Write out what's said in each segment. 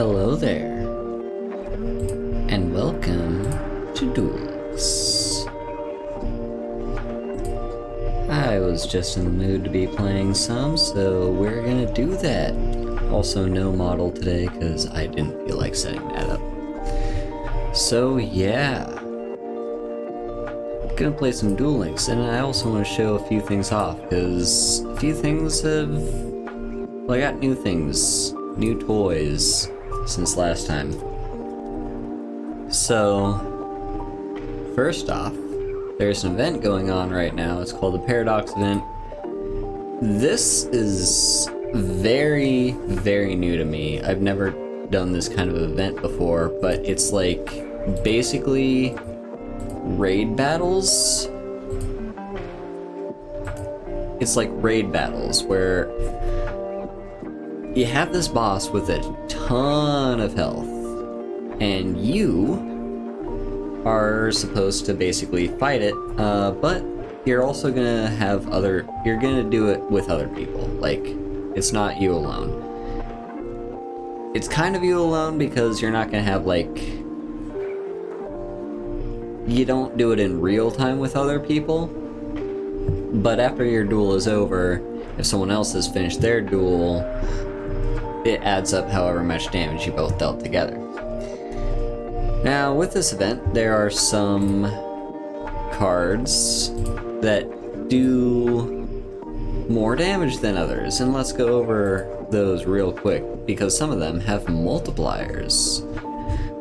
Hello there, and welcome to Duels. I was just in the mood to be playing some, so we're gonna do that. Also no model today, because I didn't feel like setting that up. So yeah, gonna play some Duel Links, and I also want to show a few things off, because a few things have... well, I got new things, new toys, since last time. So, first off, there's an event going on right now. It's called the Paradox event. This is very, very new to me. I've never done this kind of event before, but it's like basically raid battles. It's like raid battles where you have this boss with a ton of health, and you are supposed to basically fight it, but you're also gonna have you're gonna do it with other people. Like, it's not you alone. It's kind of you alone because you're not gonna have, like, you don't do it in real time with other people, but after your duel is over, if someone else has finished their duel, it adds up however much damage you both dealt together. Now, with this event, there are some cards that do more damage than others, and let's go over those real quick, because some of them have multipliers.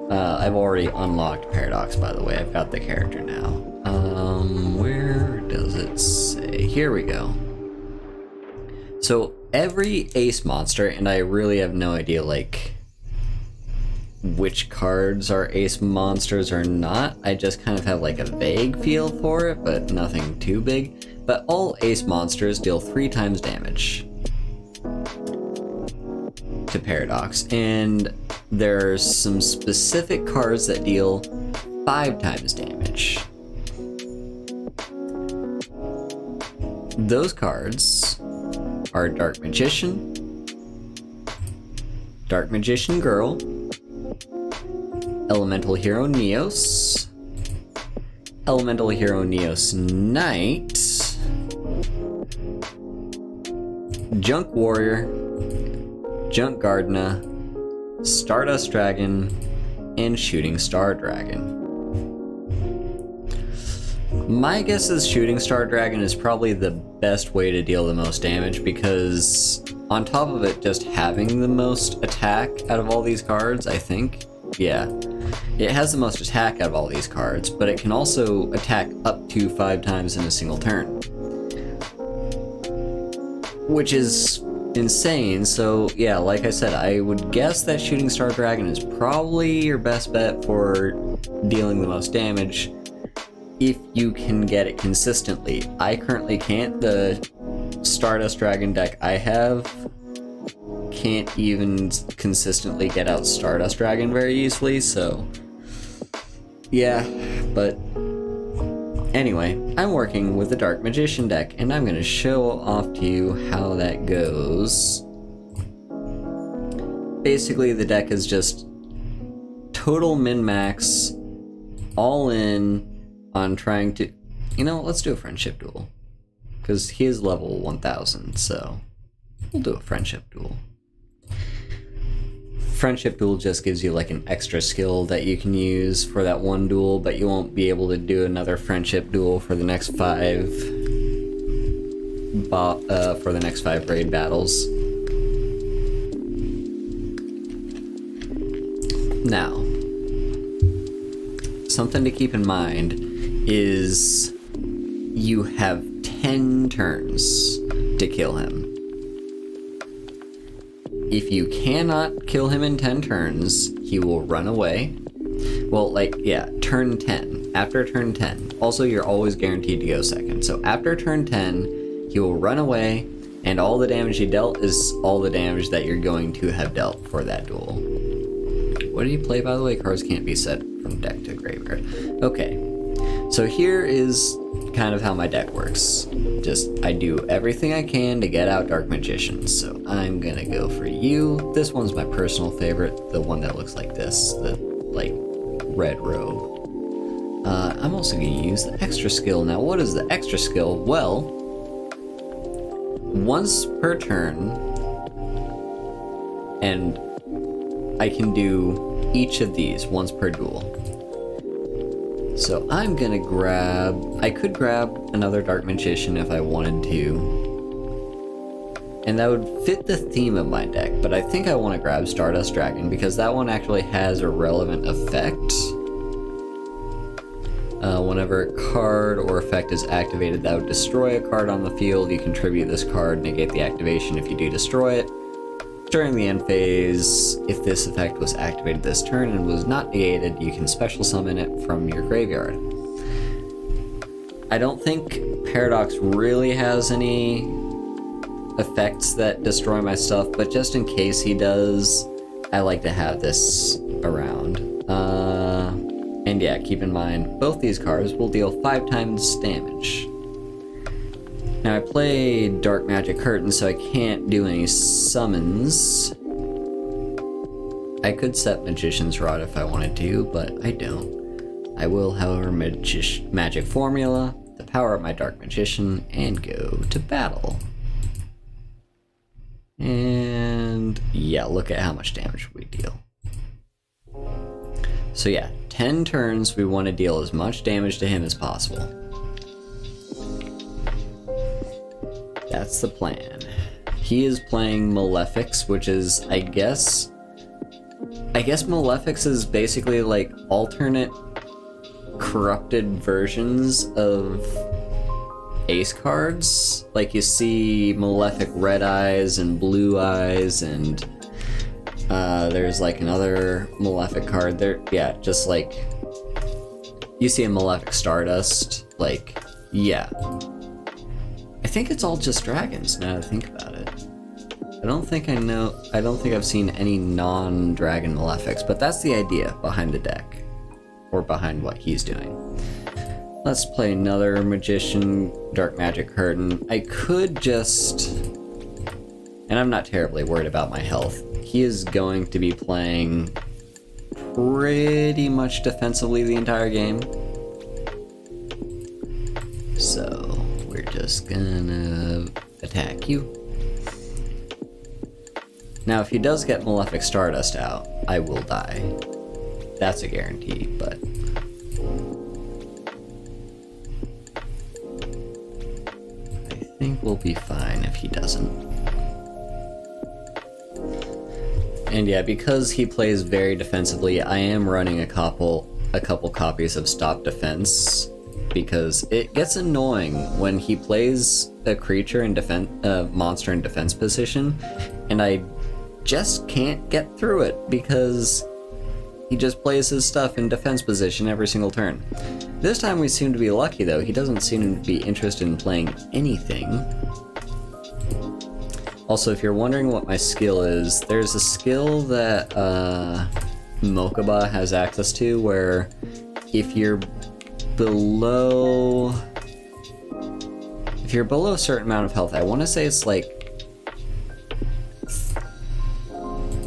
I've already unlocked Paradox, by the way. I've got the character now. Where does it say? Here we go. So, every ace monster, and I really have no idea, like, which cards are ace monsters or not. I just kind of have, like, a vague feel for it, but nothing too big. But all ace monsters deal 3 times damage to Paradox, and there's some specific cards that deal 5 times damage. Those cards are Dark Magician, Dark Magician Girl, Elemental Hero Neos, Elemental Hero Neos Knight, Junk Warrior, Junk Gardna, Stardust Dragon, and Shooting Star Dragon. My guess is Shooting Star Dragon is probably the best way to deal the most damage, because on top of it just having the most attack out of all these cards, I think, yeah, it has the most attack out of all these cards, but it can also attack up to 5 times in a single turn, which is insane. So yeah, like I said, I would guess that Shooting Star Dragon is probably your best bet for dealing the most damage, if you can get it consistently. I currently can't. The Stardust Dragon deck I have can't even consistently get out Stardust Dragon very easily, so yeah, but anyway, I'm working with the Dark Magician deck, and I'm gonna show off to you how that goes. Basically, the deck is just total min-max, all in on trying to... You know, let's do a friendship duel, because he is level 1000, so we'll do a friendship duel. Friendship duel just gives you like an extra skill that you can use for that one duel, but you won't be able to do another friendship duel for the next 5 raid battles. Now, something to keep in mind is you have 10 turns to kill him. If you cannot kill him in 10 turns, he will run away. Well, like, yeah, turn 10. After turn 10. Also, you're always guaranteed to go second. So after turn 10, he will run away, and all the damage he dealt is all the damage that you're going to have dealt for that duel. What do you play, by the way? Cards can't be set from deck to graveyard. Okay. So here is kind of how my deck works. Just, I do everything I can to get out Dark Magician. So I'm gonna go for you. This one's my personal favorite, the one that looks like this, the, like, red robe. I'm also gonna use the extra skill. Now, what is the extra skill? Well, once per turn, and I can do each of these once per duel. So I'm gonna grab, I could grab another Dark Magician if I wanted to, and that would fit the theme of my deck, but I think I want to grab Stardust Dragon because that one actually has a relevant effect. Whenever a card or effect is activated that would destroy a card on the field, you contribute this card, negate the activation if you do destroy it. During the end phase, if this effect was activated this turn and was not negated, you can special summon it from your graveyard. I don't think Paradox really has any effects that destroy my stuff, but just in case he does, I like to have this around. And yeah, keep in mind, both these cards will deal 5 times damage. Now I play Dark Magic Curtain, so I can't do any summons. I could set Magician's Rod if I wanted to, but I don't. I will, however, Magic Formula to power up my Dark Magician and go to battle. And yeah, look at how much damage we deal. So yeah, 10 turns, we want to deal as much damage to him as possible. That's the plan. He is playing Malefics, which is, I guess Malefics is basically like alternate corrupted versions of Ace cards. Like you see Malefic Red Eyes and Blue Eyes, and there's like another Malefic card there. Yeah, just like you see a Malefic Stardust. Like, yeah. I think it's all just dragons now that I think about it. I don't think I've seen any non-dragon Malefics, but that's the idea behind the deck. Or behind what he's doing. Let's play another Magician, Dark Magic Curtain. I could just... And I'm not terribly worried about my health. He is going to be playing pretty much defensively the entire game. So, we're just gonna attack you. Now, if he does get Malefic Stardust out, I will die. That's a guarantee, but... I think we'll be fine if he doesn't. And yeah, because he plays very defensively, I am running a couple copies of Stop Defense, because it gets annoying when he plays a creature in monster in defense position, and I just can't get through it because he just plays his stuff in defense position every single turn. This time we seem to be lucky though. He doesn't seem to be interested in playing anything. Also, if you're wondering what my skill is, there's a skill that Mokuba has access to where if you're below a certain amount of health, I want to say it's like...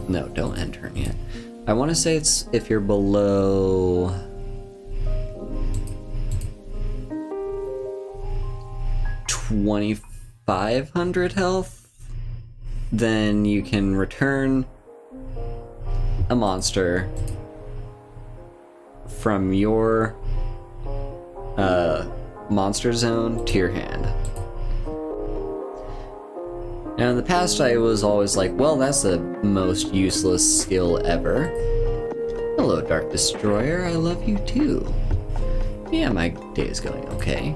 No, don't end turn yet. I want to say it's if you're below... 2,500 health, then you can return a monster from your monster zone to your hand. Now in the past I was always like, well, that's the most useless skill ever. Hello, Dark Destroyer, I love you too. Yeah, my day is going okay.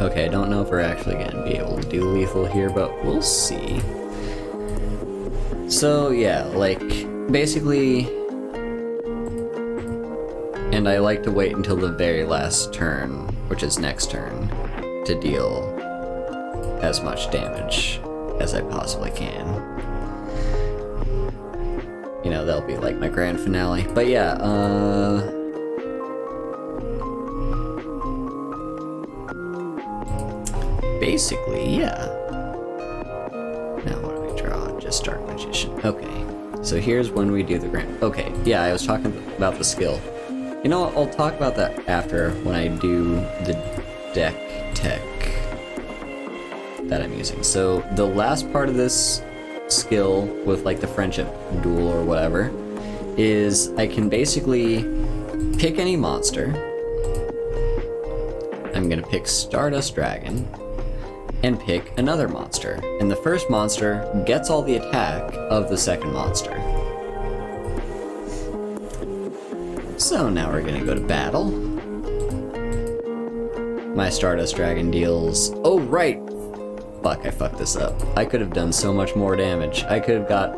Okay, I don't know if we're actually gonna be able to do lethal here, but we'll see. So yeah, like, basically... And I like to wait until the very last turn, which is next turn, to deal as much damage as I possibly can. You know, that'll be like my grand finale. But yeah, basically, yeah. Now what do we draw? Just Dark Magician. Okay, so here's when we do the grand... Okay, yeah, I was talking about the skill. You know what, I'll talk about that after when I do the deck tech that I'm using. So the last part of this skill with like the friendship duel or whatever is I can basically pick any monster. I'm gonna pick Stardust Dragon and pick another monster. And the first monster gets all the attack of the second monster. So now we're gonna go to battle. My Stardust Dragon deals... Oh, right! Fuck, I fucked this up. I could have done so much more damage. I could have got...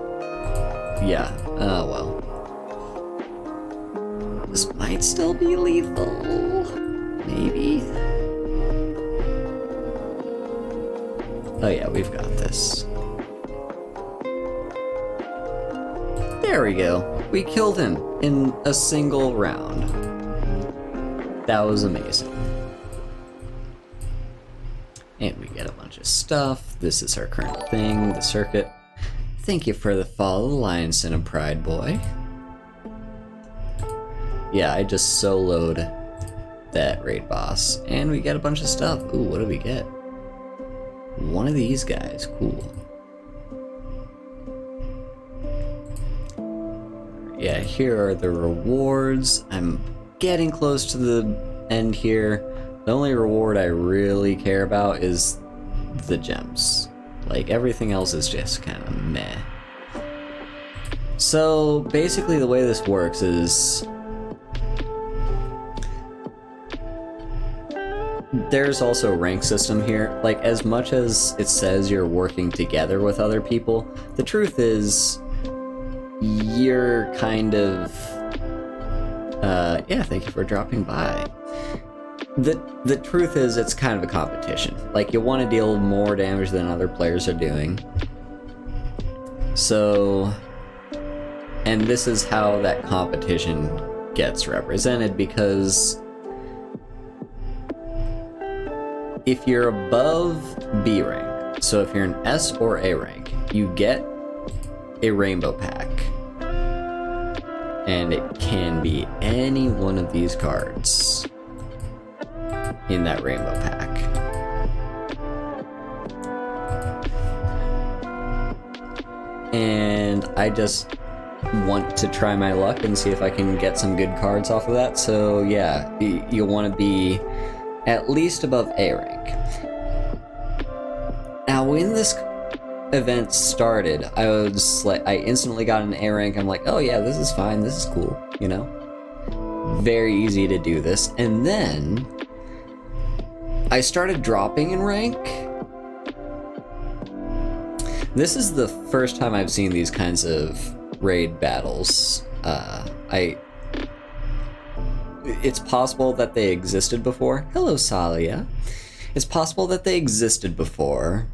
Yeah, oh well. This might still be lethal. Maybe. Oh yeah, we've got this. There we go. We killed him in a single round. That was amazing. And we get a bunch of stuff. This is our current thing, the circuit. Thank you for the follow, Lionson and Pride Boy. Yeah, I just soloed that raid boss, and we get a bunch of stuff. Ooh, what do we get? One of these guys, cool. Yeah, here are the rewards. I'm getting close to the end here. The only reward I really care about is the gems. Like, everything else is just kind of meh. So, basically the way this works is... There's also a rank system here. Like, as much as it says you're working together with other people, the truth is... You're kind of... yeah, thank you for dropping by. The truth is, it's kind of a competition. Like, you want to deal more damage than other players are doing. So... And this is how that competition gets represented, because... If you're above B rank, so if you're an S or A rank, you get a rainbow pack. And it can be any one of these cards in that rainbow pack. And I just want to try my luck and see if I can get some good cards off of that. So yeah, you'll want to be at least above A rank. Now when this event started, I was like, I instantly got an A rank. I'm like, oh yeah, this is fine, this is cool, you know? Very easy to do this. And then I started dropping in rank. This is the first time I've seen these kinds of raid battles. It's possible that they existed before. Hello, Salia. It's possible that they existed before,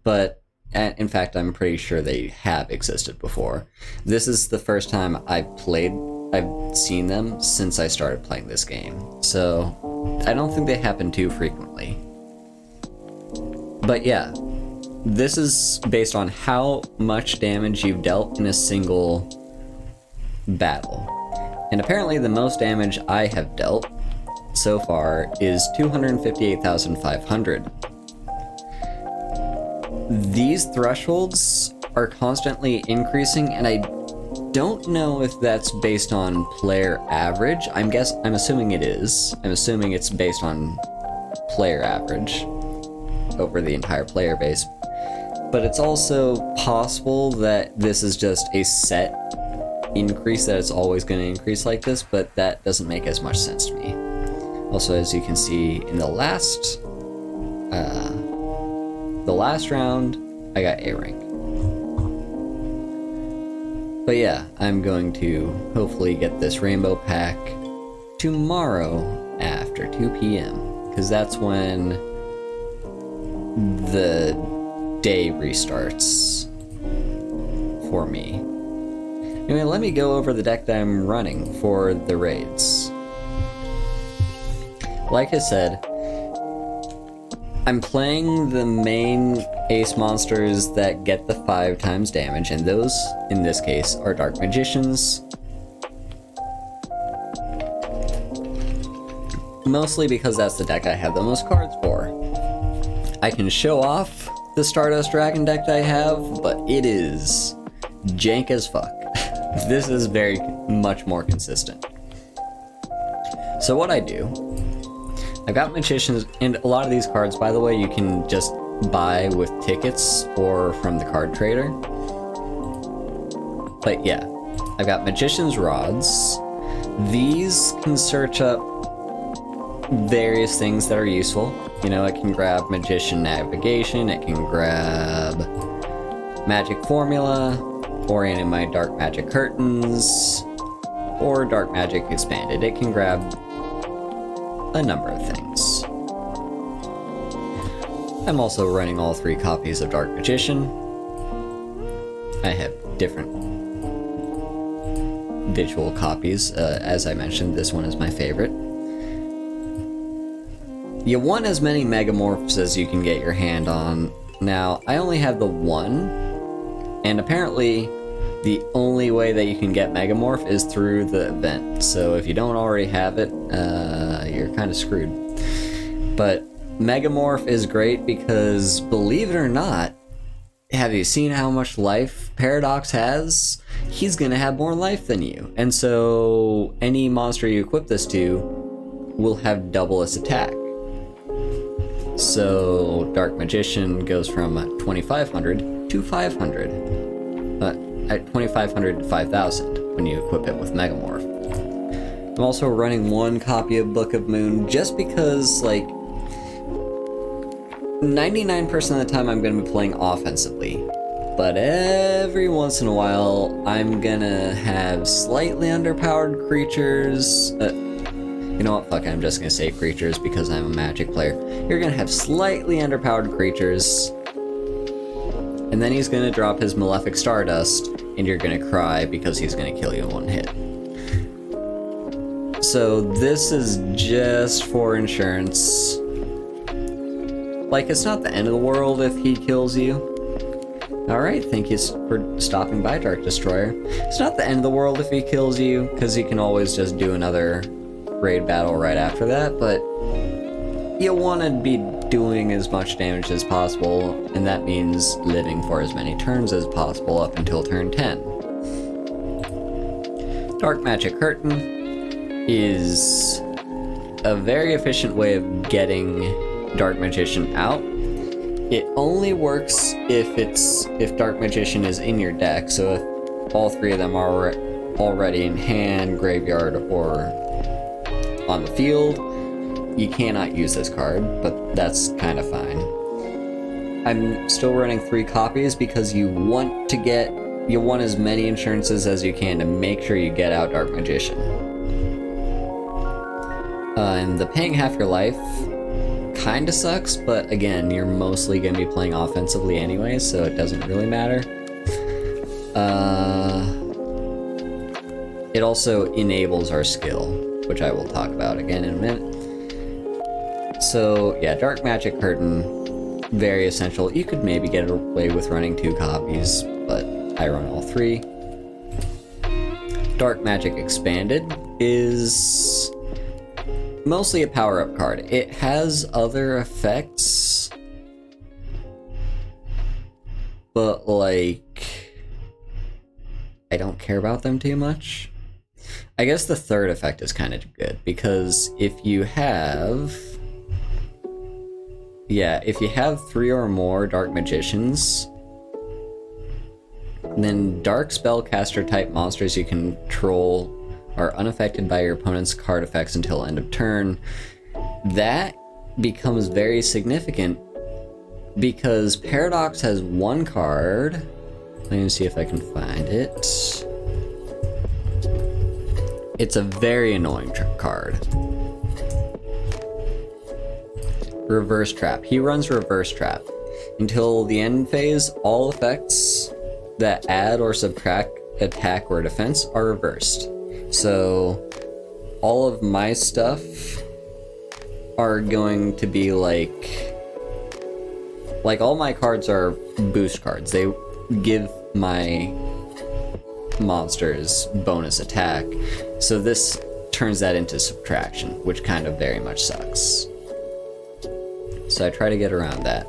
but in fact, I'm pretty sure they have existed before. This is the first time I've seen them since I started playing this game. So I don't think they happen too frequently. But yeah, this is based on how much damage you've dealt in a single battle. And apparently the most damage I have dealt so far is 258,500. These thresholds are constantly increasing, and I don't know if that's based on player average. I'm assuming it is. I'm assuming it's based on player average over the entire player base. But it's also possible that this is just a set increase, that it's always going to increase like this, but that doesn't make as much sense to me. Also, as you can see in the last round, I got A rank. But yeah, I'm going to hopefully get this rainbow pack tomorrow after 2 p.m. because that's when the day restarts for me. Anyway, let me go over the deck that I'm running for the raids. Like I said, I'm playing the main ace monsters that get the 5 times damage, and those, in this case, are Dark Magicians. Mostly because that's the deck I have the most cards for. I can show off the Stardust Dragon deck that I have, but it is jank as fuck. This is very much more consistent. So what I do, I've got Magicians, and a lot of these cards, by the way, you can just buy with tickets or from the card trader. But yeah, I've got Magician's Rods. These can search up various things that are useful. You know, it can grab Magician Navigation, it can grab Magic Formula, Oriented My Dark Magic Curtains, or Dark Magic Expanded. It can grab a number of things. I'm also running all 3 copies of Dark Magician. I have different visual copies. As I mentioned, this one is my favorite. You want as many Megamorphs as you can get your hand on. Now, I only have the 1, and apparently the only way that you can get Megamorph is through the event. So if you don't already have it, you're kind of screwed. But Megamorph is great because, believe it or not, have you seen how much life Paradox has? He's gonna have more life than you. And so any monster you equip this to will have double its attack. So Dark Magician goes from 2500 to 500. At 2500 to 5000 when you equip it with Megamorph. I'm also running 1 copy of Book of Moon just because, like, 99% of the time I'm going to be playing offensively. But every once in a while, I'm gonna have slightly underpowered creatures. You know what, fuck it, I'm just gonna say creatures because I'm a Magic player. You're gonna have slightly underpowered creatures, and then he's gonna drop his Malefic Stardust, and you're gonna cry because he's gonna kill you in 1 hit. So this is just for insurance. Like, it's not the end of the world if he kills you. Alright, thank you for stopping by, Dark Destroyer. It's not the end of the world if he kills you, because he can always just do another raid battle right after that, but you want to be doing as much damage as possible, and that means living for as many turns as possible up until turn 10. Dark Magic Curtain is a very efficient way of getting Dark Magician out. It only works if Dark Magician is in your deck, so if all 3 of them are already in hand, graveyard, or on the field, you cannot use this card, but that's kind of fine. I'm still running 3 copies because you want as many insurances as you can to make sure you get out Dark Magician. And the paying half your life kinda sucks, but again, you're mostly gonna be playing offensively anyway, so it doesn't really matter. It also enables our skill, which I will talk about again in a minute. So yeah, Dark Magic Curtain, very essential. You could maybe get away with running 2 copies, but I run all 3. Dark Magic Expanded is mostly a power-up card. It has other effects, but, like, I don't care about them too much. I guess the 3rd effect is kind of good, because if you have 3 or more Dark Magicians, then Dark Spellcaster type monsters you control are unaffected by your opponent's card effects until end of turn. That becomes very significant because Paradox has 1 card. Let me see if I can find it. It's a very annoying card. Reverse Trap. He runs Reverse Trap. Until the end phase, all effects that add or subtract attack or defense are reversed. So all of my stuff are going to be like like, all my cards are boost cards. They give my monsters bonus attack, so this turns that into subtraction, which kind of very much sucks. So I try to get around that.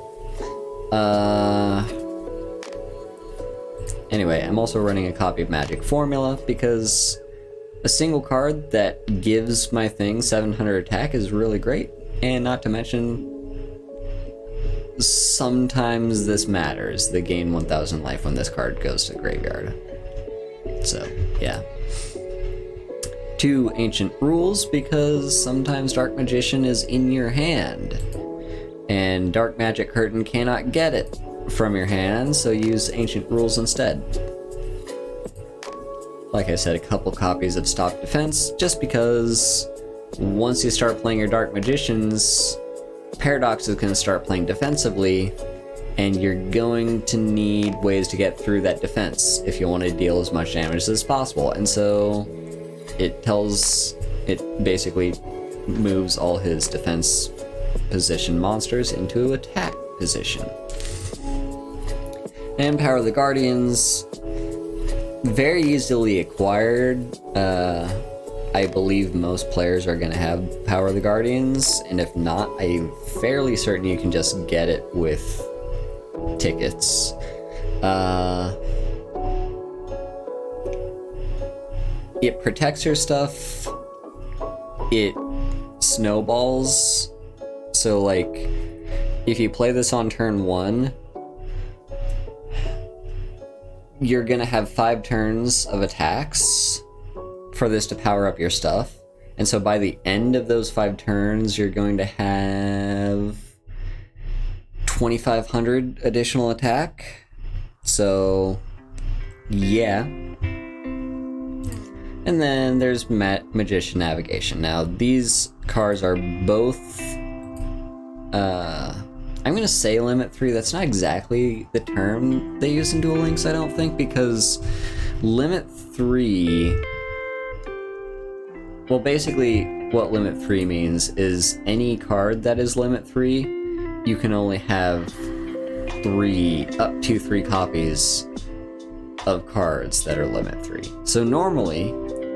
Anyway, I'm also running a copy of Magic Formula because a single card that gives my thing 700 attack is really great, and not to mention, sometimes this matters. They gain 1000 life when this card goes to the graveyard. So, yeah. 2 Ancient Rules, because sometimes Dark Magician is in your hand, and Dark Magic Curtain cannot get it from your hand, so use Ancient Rules instead. Like I said, a couple copies of Stop Defense, just because once you start playing your Dark Magicians, Paradox is going to start playing defensively, and you're going to need ways to get through that defense if you want to deal as much damage as possible. And so it basically moves all his defense position monsters into attack position. And Power of the Guardians, very easily acquired. I believe most players are going to have Power of the Guardians, and if not, I'm fairly certain you can just get it with tickets. It protects your stuff. It snowballs. So, like, if you play this on turn 1, you're gonna have 5 turns of attacks for this to power up your stuff. And so by the end of those 5 turns, you're going to have 2,500 additional attack. So, yeah. And then there's Magician Navigation. Now, these cards are both, I'm gonna say Limit 3. That's not exactly the term they use in Duel Links, I don't think, because Limit 3... Well, basically, what Limit 3 means is any card that is Limit 3, you can only have up to 3 copies of cards that are Limit 3. So normally,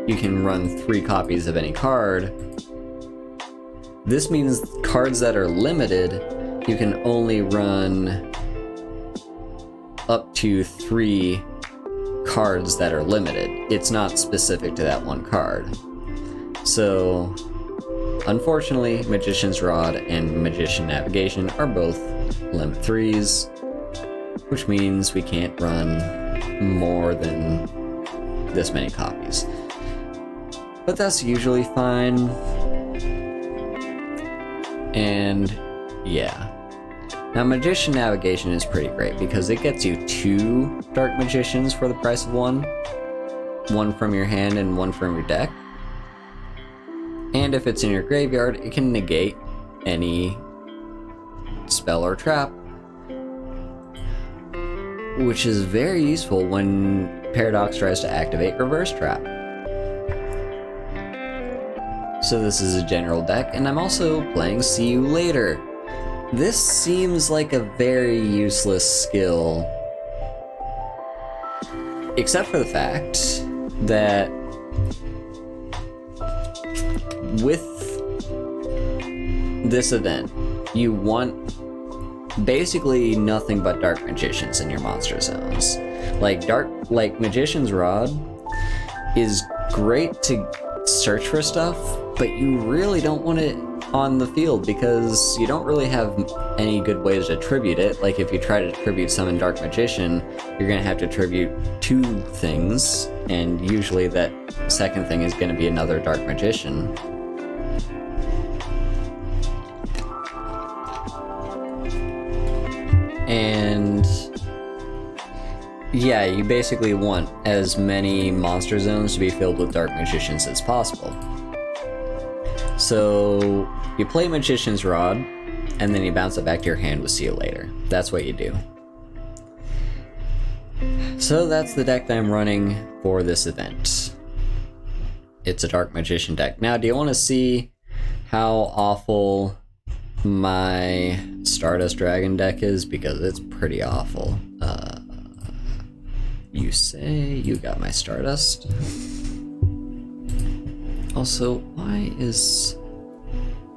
you can run 3 copies of any card. This means cards that are limited, you can only run up to 3 cards that are limited. It's not specific to that one card. So, unfortunately, Magician's Rod and Magician Navigation are both Limit 3s, which means we can't run more than this many copies. But that's usually fine. And, yeah. Now, Magician Navigation is pretty great because it gets you 2 Dark Magicians for the price of 1. 1 from your hand and 1 from your deck. And if it's in your graveyard, it can negate any spell or trap, which is very useful when Paradox tries to activate Reverse Trap. So this is a general deck, and I'm also playing See You Later. This seems like a very useless skill, except for the fact that with this event, you want basically nothing but Dark Magicians in your monster zones. Like Magician's Rod is great to search for stuff, but you really don't want it on the field because you don't really have any good ways to tribute it. Like if you try to tribute summon Dark Magician, you're gonna have to tribute 2 things, and usually that second thing is gonna be another Dark Magician. And yeah, you basically want as many monster zones to be filled with Dark Magicians as possible. So you play Magician's Rod, and then you bounce it back to your hand with See You Later. That's what you do. So that's the deck that I'm running for this event. It's a Dark Magician deck. Now, do you want to see how awful my Stardust Dragon deck is, because it's pretty awful. You say you got my Stardust? Also, why is...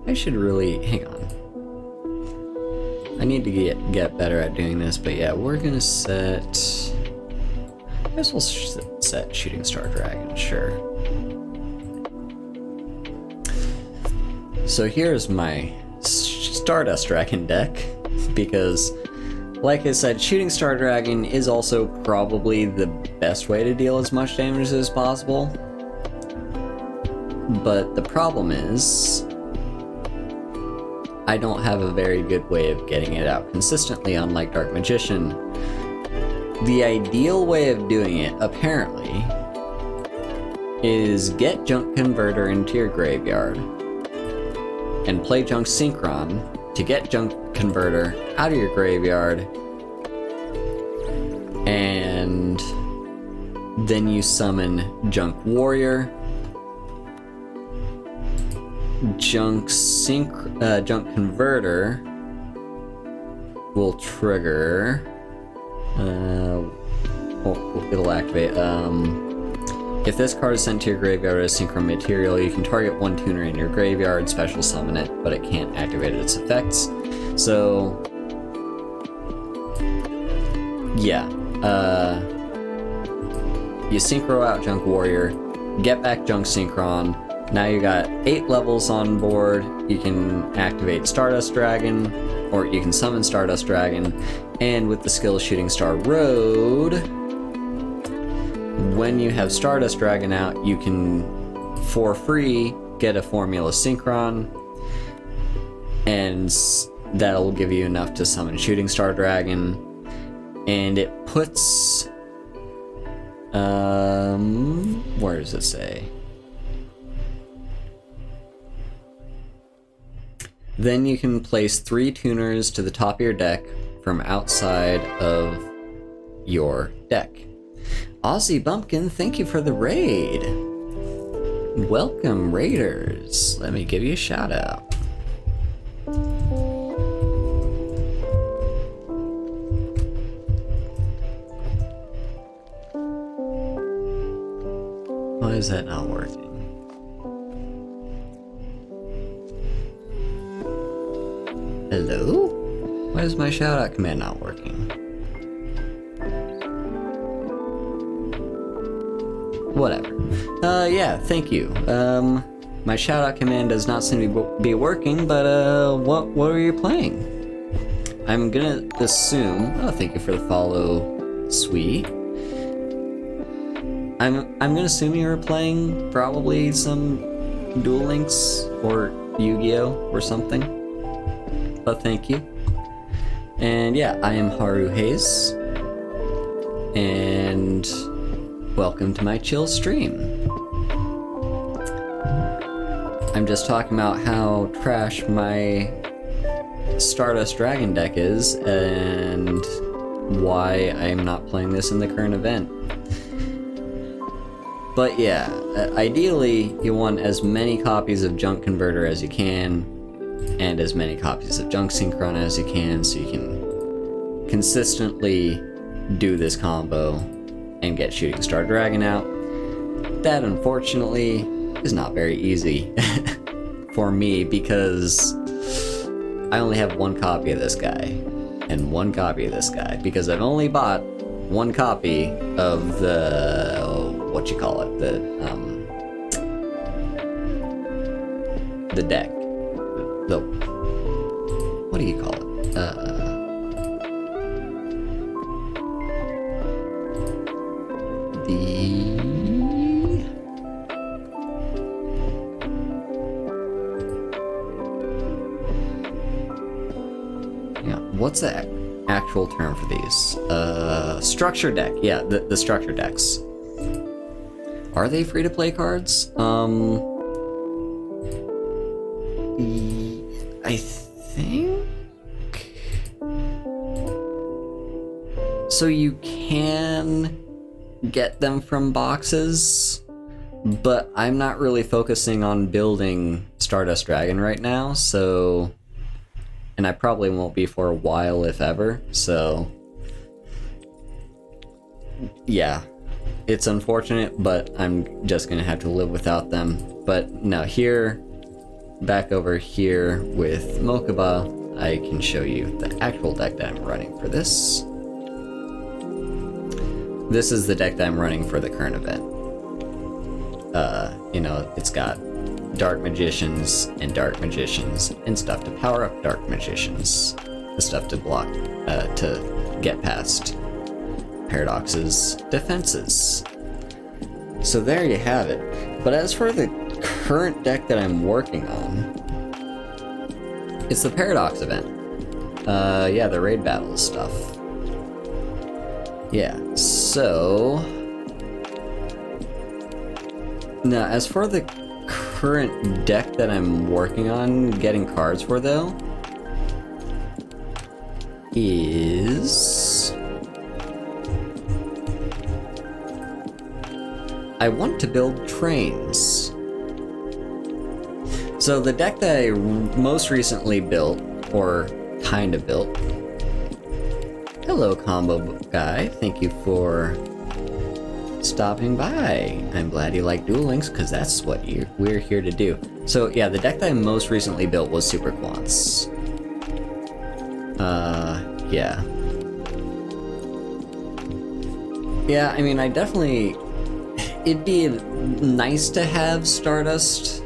I should really... hang on. I need to get better at doing this, but yeah, we're gonna set... I guess we'll set Shooting Star Dragon, sure. So here's my Stardust Dragon deck, because, like I said, Shooting Star Dragon is also probably the best way to deal as much damage as possible. But the problem is, I don't have a very good way of getting it out consistently, unlike Dark Magician. The ideal way of doing it, apparently, is get Junk Converter into your graveyard and play Junk Synchron to get Junk Converter out of your graveyard, and then you summon Junk Warrior. Junk Converter will trigger. It'll activate. If this card is sent to your graveyard as synchro material, you can target one tuner in your graveyard, special summon it, but it can't activate its effects. So, yeah. You synchro out Junk Warrior, get back Junk Synchron. Now you got 8 levels on board. You can activate Stardust Dragon, or you can summon Stardust Dragon, and with the skill Shooting Star Road, when you have Stardust Dragon out, you can, for free, get a Formula Synchron, and that'll give you enough to summon Shooting Star Dragon, and it puts... where does it say? Then you can place 3 tuners to the top of your deck from outside of your deck. Aussie Bumpkin, thank you for the raid. Welcome, Raiders. Let me give you a shout out. Why is that not working? Hello? Why is my shoutout command not working? Whatever. Yeah, thank you. My shoutout command does not seem to be working, but what are you playing? I'm gonna assume... Oh, thank you for the follow, sweet. I'm gonna assume you were playing probably some Duel Links or Yu-Gi-Oh or something. But thank you. And yeah, I am Haru Hayes, and welcome to my chill stream. I'm just talking about how trash my Stardust Dragon deck is, and why I'm not playing this in the current event. But yeah, ideally you want as many copies of Junk Converter as you can, and as many copies of Junk Synchron as you can, so you can consistently do this combo and get Shooting Star Dragon out. That, unfortunately, is not very easy for me, because I only have 1 copy of this guy, and 1 copy of this guy, because I've only bought 1 copy of the... what you call it? The deck. What do you call it? What's the actual term for these? Structure deck. Yeah, the structure decks. Are they free-to-play cards? I think... So you can get them from boxes, but I'm not really focusing on building Stardust Dragon right now, so and I probably won't be for a while, if ever, so yeah, it's unfortunate, but I'm just gonna have to live without them. But now here, back over here with Mokuba, I can show you the actual deck that I'm running for this. This is the deck that I'm running for the current event. You know, it's got Dark Magicians and stuff to power up Dark Magicians, the stuff to block, to get past Paradox's defenses. So there you have it. But as for the current deck that I'm working on, it's the Paradox event. Yeah, the raid battle stuff. Yeah, so now as for the current deck that I'm working on getting cards for, though, is I want to build trains. So the deck that I most recently built, or kind of built, hello combo guy, thank you for stopping by. I'm glad you like Duel Links, because that's what we're here to do. So yeah, the deck that I most recently built was Super Quants. Yeah. Yeah, I mean, I definitely... It'd be nice to have Stardust,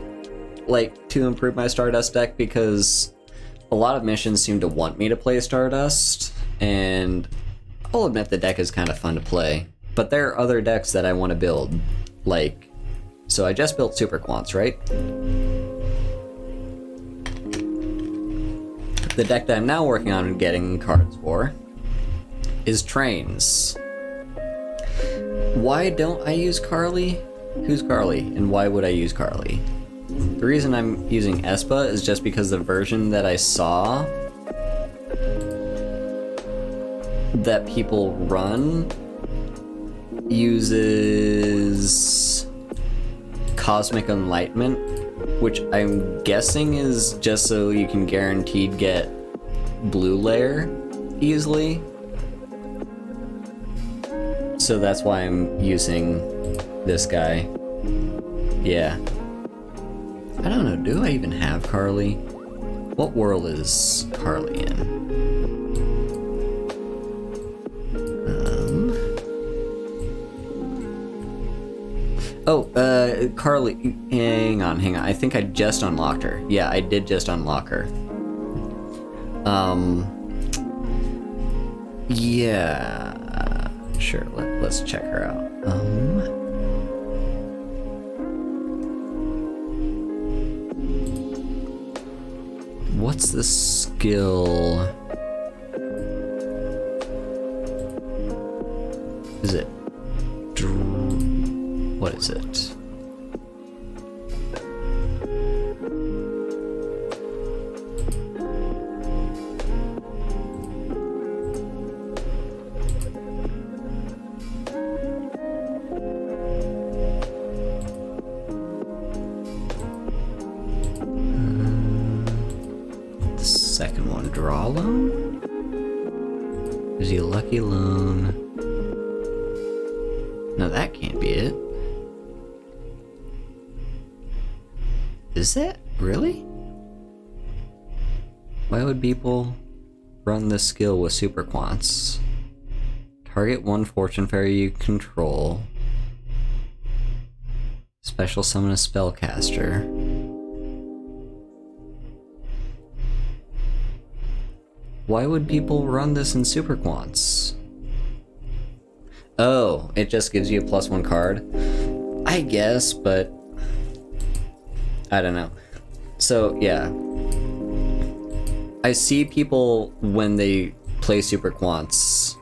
like, to improve my Stardust deck, because a lot of missions seem to want me to play Stardust, and I'll admit the deck is kind of fun to play. But there are other decks that I want to build, like, so I just built Super Quants, right? The deck that I'm now working on and getting cards for is Trains. Why don't I use Carly? Who's Carly, and why would I use Carly? The reason I'm using Espa is just because the version that I saw that people run uses Cosmic Enlightenment, which I'm guessing is just so you can guaranteed get blue layer easily. So that's why I'm using this guy. Yeah. I don't know, do I even have Carly? What world is Carly in? Carly, hang on. I think I just unlocked her. Yeah, I did just unlock her. Yeah, sure, let's check her out. What's the skill? Is it? What is it? The second one, draw loan? Is he a lucky loan? No, that can't be it. Is it? Really? Why would people run this skill with Super Quants? Target one Fortune Fairy you control. Special summon a spellcaster. Why would people run this in Super Quants? Oh, it just gives you a +1 card? I guess, but I don't know. So, yeah. I see people, when they play Super Quants,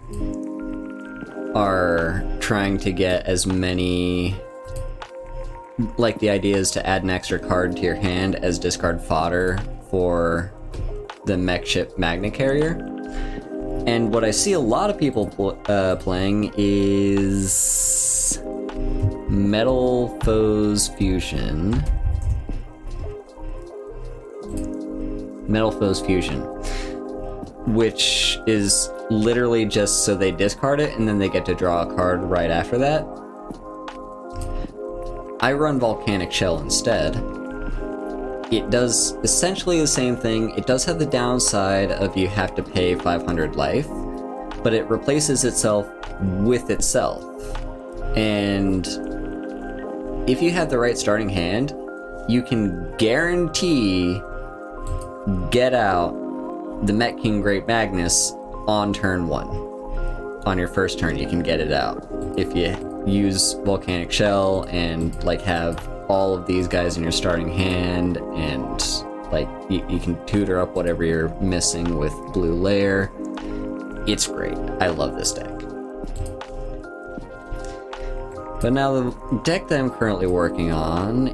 are trying to get as many... Like, the idea is to add an extra card to your hand as discard fodder for the mech ship Magna Carrier. And what I see a lot of people playing is Metal Foes Fusion. Metal Foes Fusion. which is literally just so they discard it and then they get to draw a card right after that. I run Volcanic Shell instead. It does essentially the same thing. It does have the downside of you have to pay 500 life, but it replaces itself with itself. And if you have the right starting hand, you can guarantee get out the Met King Great Magnus on turn 1. On your first turn, you can get it out. If you use Volcanic Shell and like have all of these guys in your starting hand, and like you can tutor up whatever you're missing with Blue Lair. It's great. I love this deck. But now the deck that I'm currently working on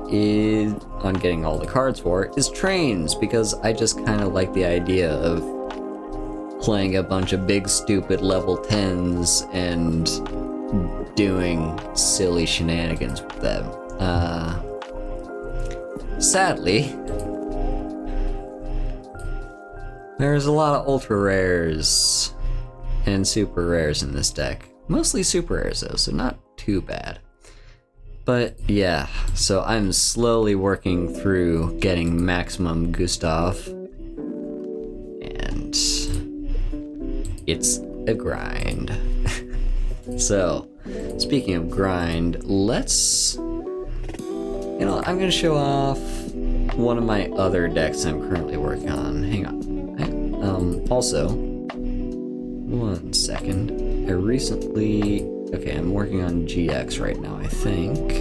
getting all the cards for is Trains, because I just kind of like the idea of playing a bunch of big stupid level 10s and doing silly shenanigans with them. Sadly, there's a lot of ultra rares and super rares in this deck. Mostly super rares though, so not too bad. But yeah, so I'm slowly working through getting maximum Gustav, and it's a grind. So, speaking of grind, I'm gonna show off one of my other decks I'm currently working on. Hang on. Also, one second. I'm working on GX right now, I think.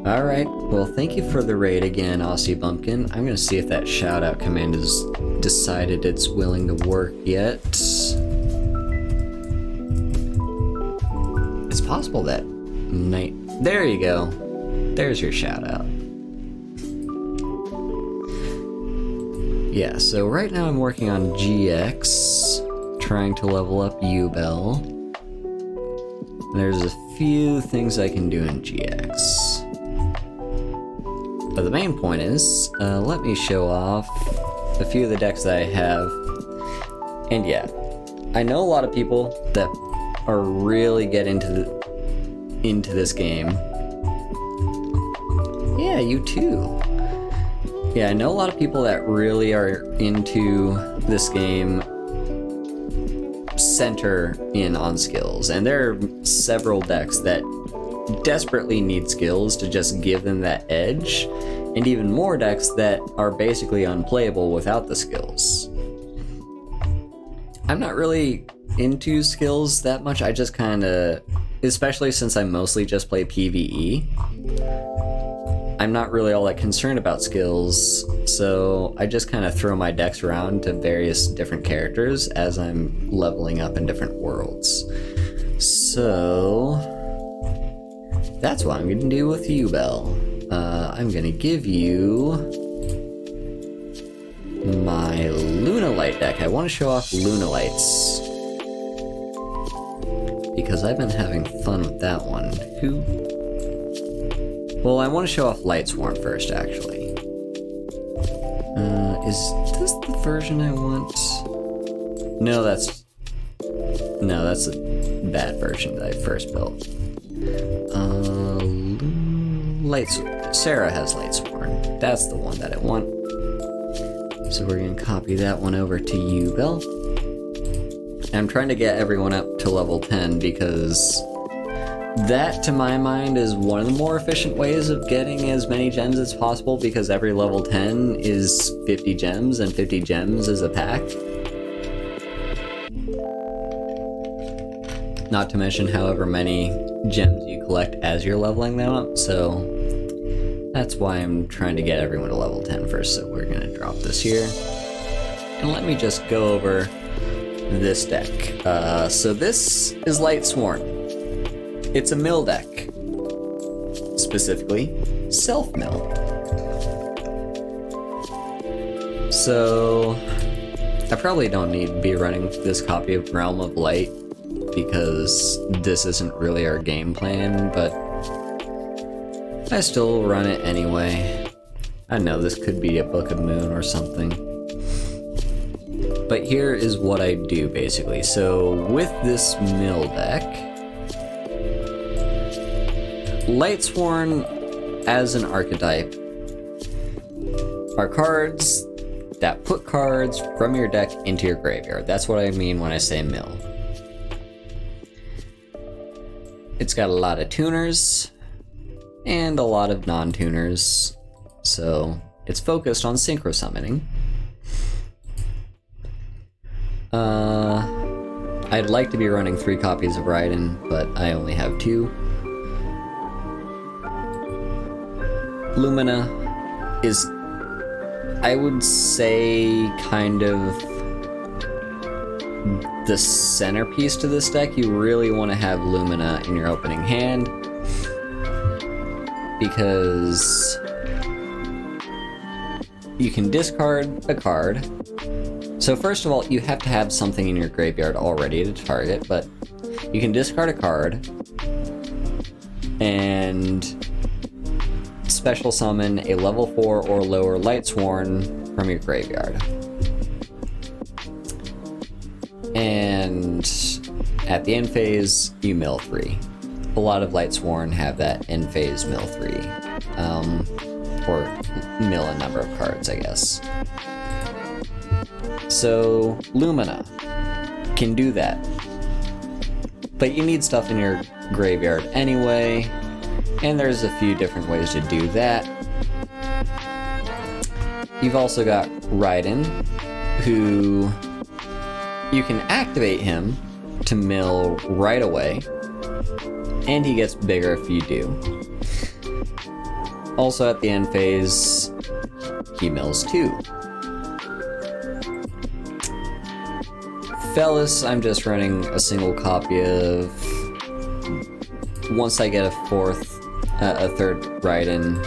Alright, well, thank you for the raid again, Aussie Bumpkin. I'm gonna see if that shout-out command has decided it's willing to work yet. It's possible that night. There you go. There's your shout-out. Yeah, so right now I'm working on GX, trying to level up Yugioh. There's a few things I can do in GX. But the main point is, let me show off a few of the decks that I have. And yeah, I know a lot of people that are really get into this game. Yeah, you too. Yeah, I know a lot of people that really are into this game center in on skills, and there are several decks that desperately need skills to just give them that edge, and even more decks that are basically unplayable without the skills. I'm not really into skills that much. I just kinda, especially since I mostly just play PvE, I'm not really all that concerned about skills, so I just kind of throw my decks around to various different characters as I'm leveling up in different worlds. So that's what I'm going to do with you, Belle. I'm going to give you my Lunalight deck. I want to show off Lunalights, because I've been having fun with that one. Well, I want to show off Lightsworn first, actually. Is this the version I want? No, that's a bad version that I first built. Sarah has Lightsworn. That's the one that I want. So we're gonna copy that one over to you, Bill. I'm trying to get everyone up to level 10 because that, to my mind, is one of the more efficient ways of getting as many gems as possible, because every level 10 is 50 gems, and 50 gems is a pack. Not to mention however many gems you collect as you're leveling them up, so that's why I'm trying to get everyone to level 10 first, so we're gonna drop this here. And let me just go over this deck. So this is Lightsworn. It's a mill deck, specifically self-mill. So I probably don't need to be running this copy of Realm of Light, because this isn't really our game plan, but I still run it anyway. I know this could be a Book of Moon or something. But here is what I do, basically. So, with this mill deck, Lightsworn as an archetype are cards that put cards from your deck into your graveyard. That's what I mean when I say mill. It's got a lot of tuners and a lot of non-tuners, so it's focused on synchro summoning. I'd like to be running 3 copies of Raiden, but I only have 2. Lumina is, I would say, kind of the centerpiece to this deck. You really want to have Lumina in your opening hand, because you can discard a card. So first of all, you have to have something in your graveyard already to target, but you can discard a card and special summon a level 4 or lower Lightsworn from your graveyard. And at the end phase, you mill 3. A lot of Lightsworn have that end phase mill 3. Or mill a number of cards, I guess. So, Lumina can do that. But you need stuff in your graveyard anyway, and there's a few different ways to do that. You've also got Raiden, who you can activate him to mill right away, and he gets bigger if you do. Also at the end phase, he mills 2. Fellas, I'm just running a single copy of. Once I get a third Raiden,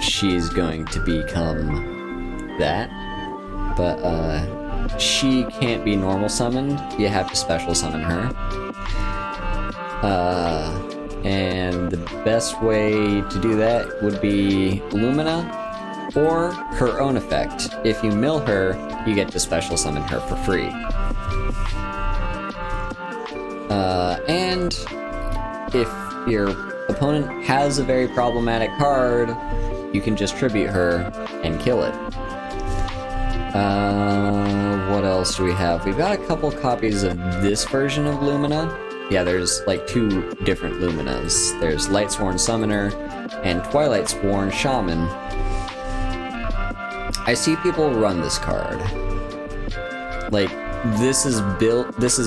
she's going to become that. But she can't be normal summoned. You have to special summon her. And the best way to do that would be Lumina or her own effect. If you mill her, you get to special summon her for free. And if your opponent has a very problematic card, you can just tribute her and kill it. What else do we have? We've got a couple copies of this version of Lumina. Yeah, there's like 2 different Luminas. There's Lightsworn Summoner and Twilightsworn Shaman. I see people run this card. Like, this is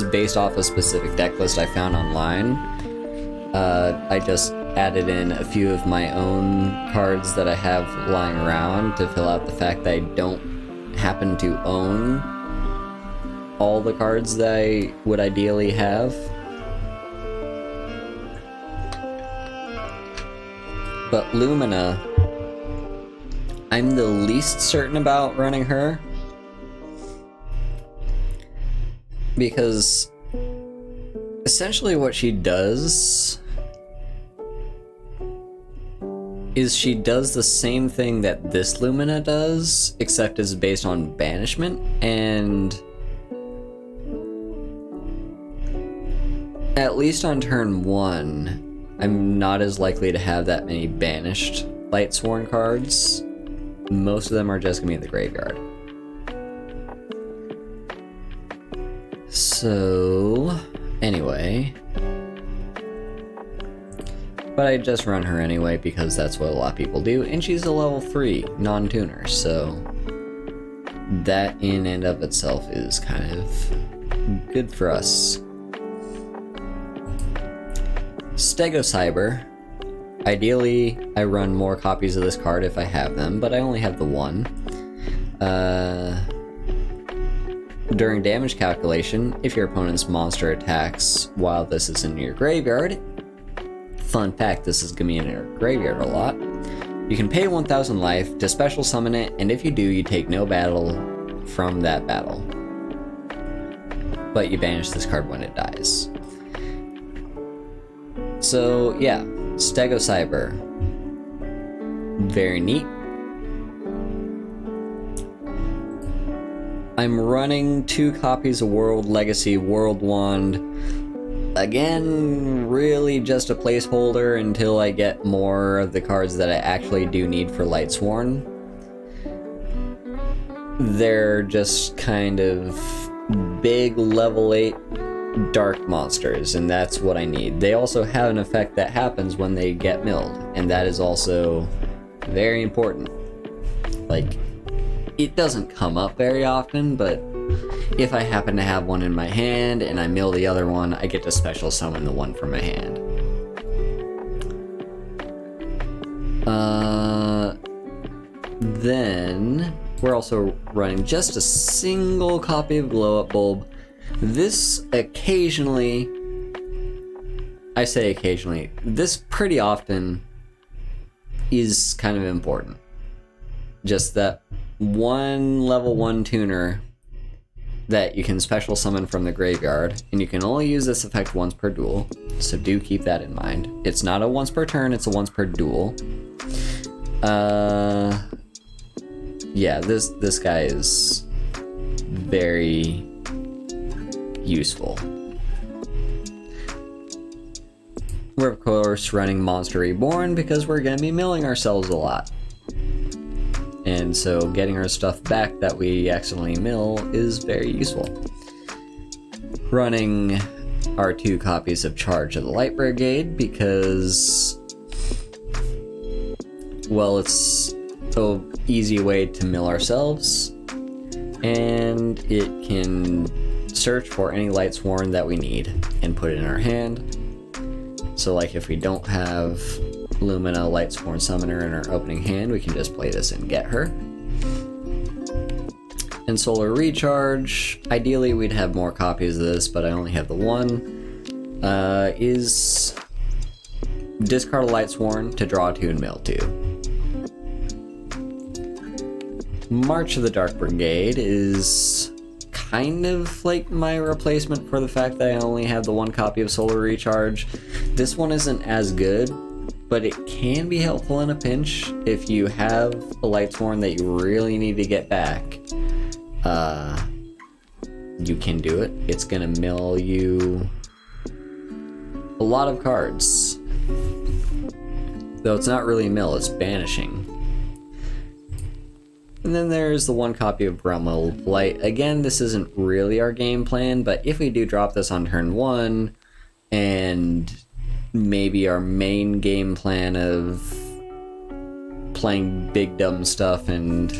based off a specific deck list I found online. I just added in a few of my own cards that I have lying around to fill out the fact that I don't happen to own all the cards that I would ideally have. But Lumina, I'm the least certain about running her, because essentially what she does is she does the same thing that this Lumina does, except it's based on banishment, and at least on turn 1, I'm not as likely to have that many banished Lightsworn cards. Most of them are just gonna be in the graveyard. So, anyway. But I just run her anyway because that's what a lot of people do, and she's a level 3 non-tuner, so that in and of itself is kind of good for us. Stegocyber. Ideally, I run more copies of this card if I have them, but I only have the 1. During damage calculation, if your opponent's monster attacks while this is in your graveyard, fun fact, this is going to be in your graveyard a lot, you can pay 1000 life to special summon it, and if you do, you take no battle from that battle. But you banish this card when it dies. So yeah, Stegocyber. Very neat. I'm running 2 copies of World Legacy World Wand. Again, really just a placeholder until I get more of the cards that I actually do need for Lightsworn. They're just kind of big level 8 dark monsters, and that's what I need. They also have an effect that happens when they get milled, and that is also very important. Like, it doesn't come up very often, but if I happen to have one in my hand and I mill the other one, I get to special summon the one from my hand. Then we're also running just a single copy of Glow Up Bulb. This occasionally, I say occasionally, this pretty often is kind of important. Just that one level 1 tuner that you can special summon from the graveyard, and you can only use this effect once per duel, so do keep that in mind. It's not a once per turn, it's a once per duel. Yeah, this guy is very useful. We're of course running Monster Reborn because we're gonna be milling ourselves a lot. And so getting our stuff back that we accidentally mill is very useful. Running our 2 copies of Charge of the Light Brigade because, well, it's an easy way to mill ourselves, and it can search for any Lightsworn that we need and put it in our hand. So like if we don't have Lumina Lightsworn Summoner in our opening hand, we can just play this and get her. And Solar Recharge, ideally we'd have more copies of this, but I only have the one, is discard a Lightsworn to draw 2 and mill 2. March of the Dark Brigade is kind of like my replacement for the fact that I only have the 1 copy of Solar Recharge. This one isn't as good, but it can be helpful in a pinch if you have a Lightsworn that you really need to get back. You can do it. It's gonna mill you a lot of cards. Though it's not really mill, it's banishing. And then there's the 1 copy of Realm of Light. Again, this isn't really our game plan, but if we do drop this on turn 1, and maybe our main game plan of playing big dumb stuff and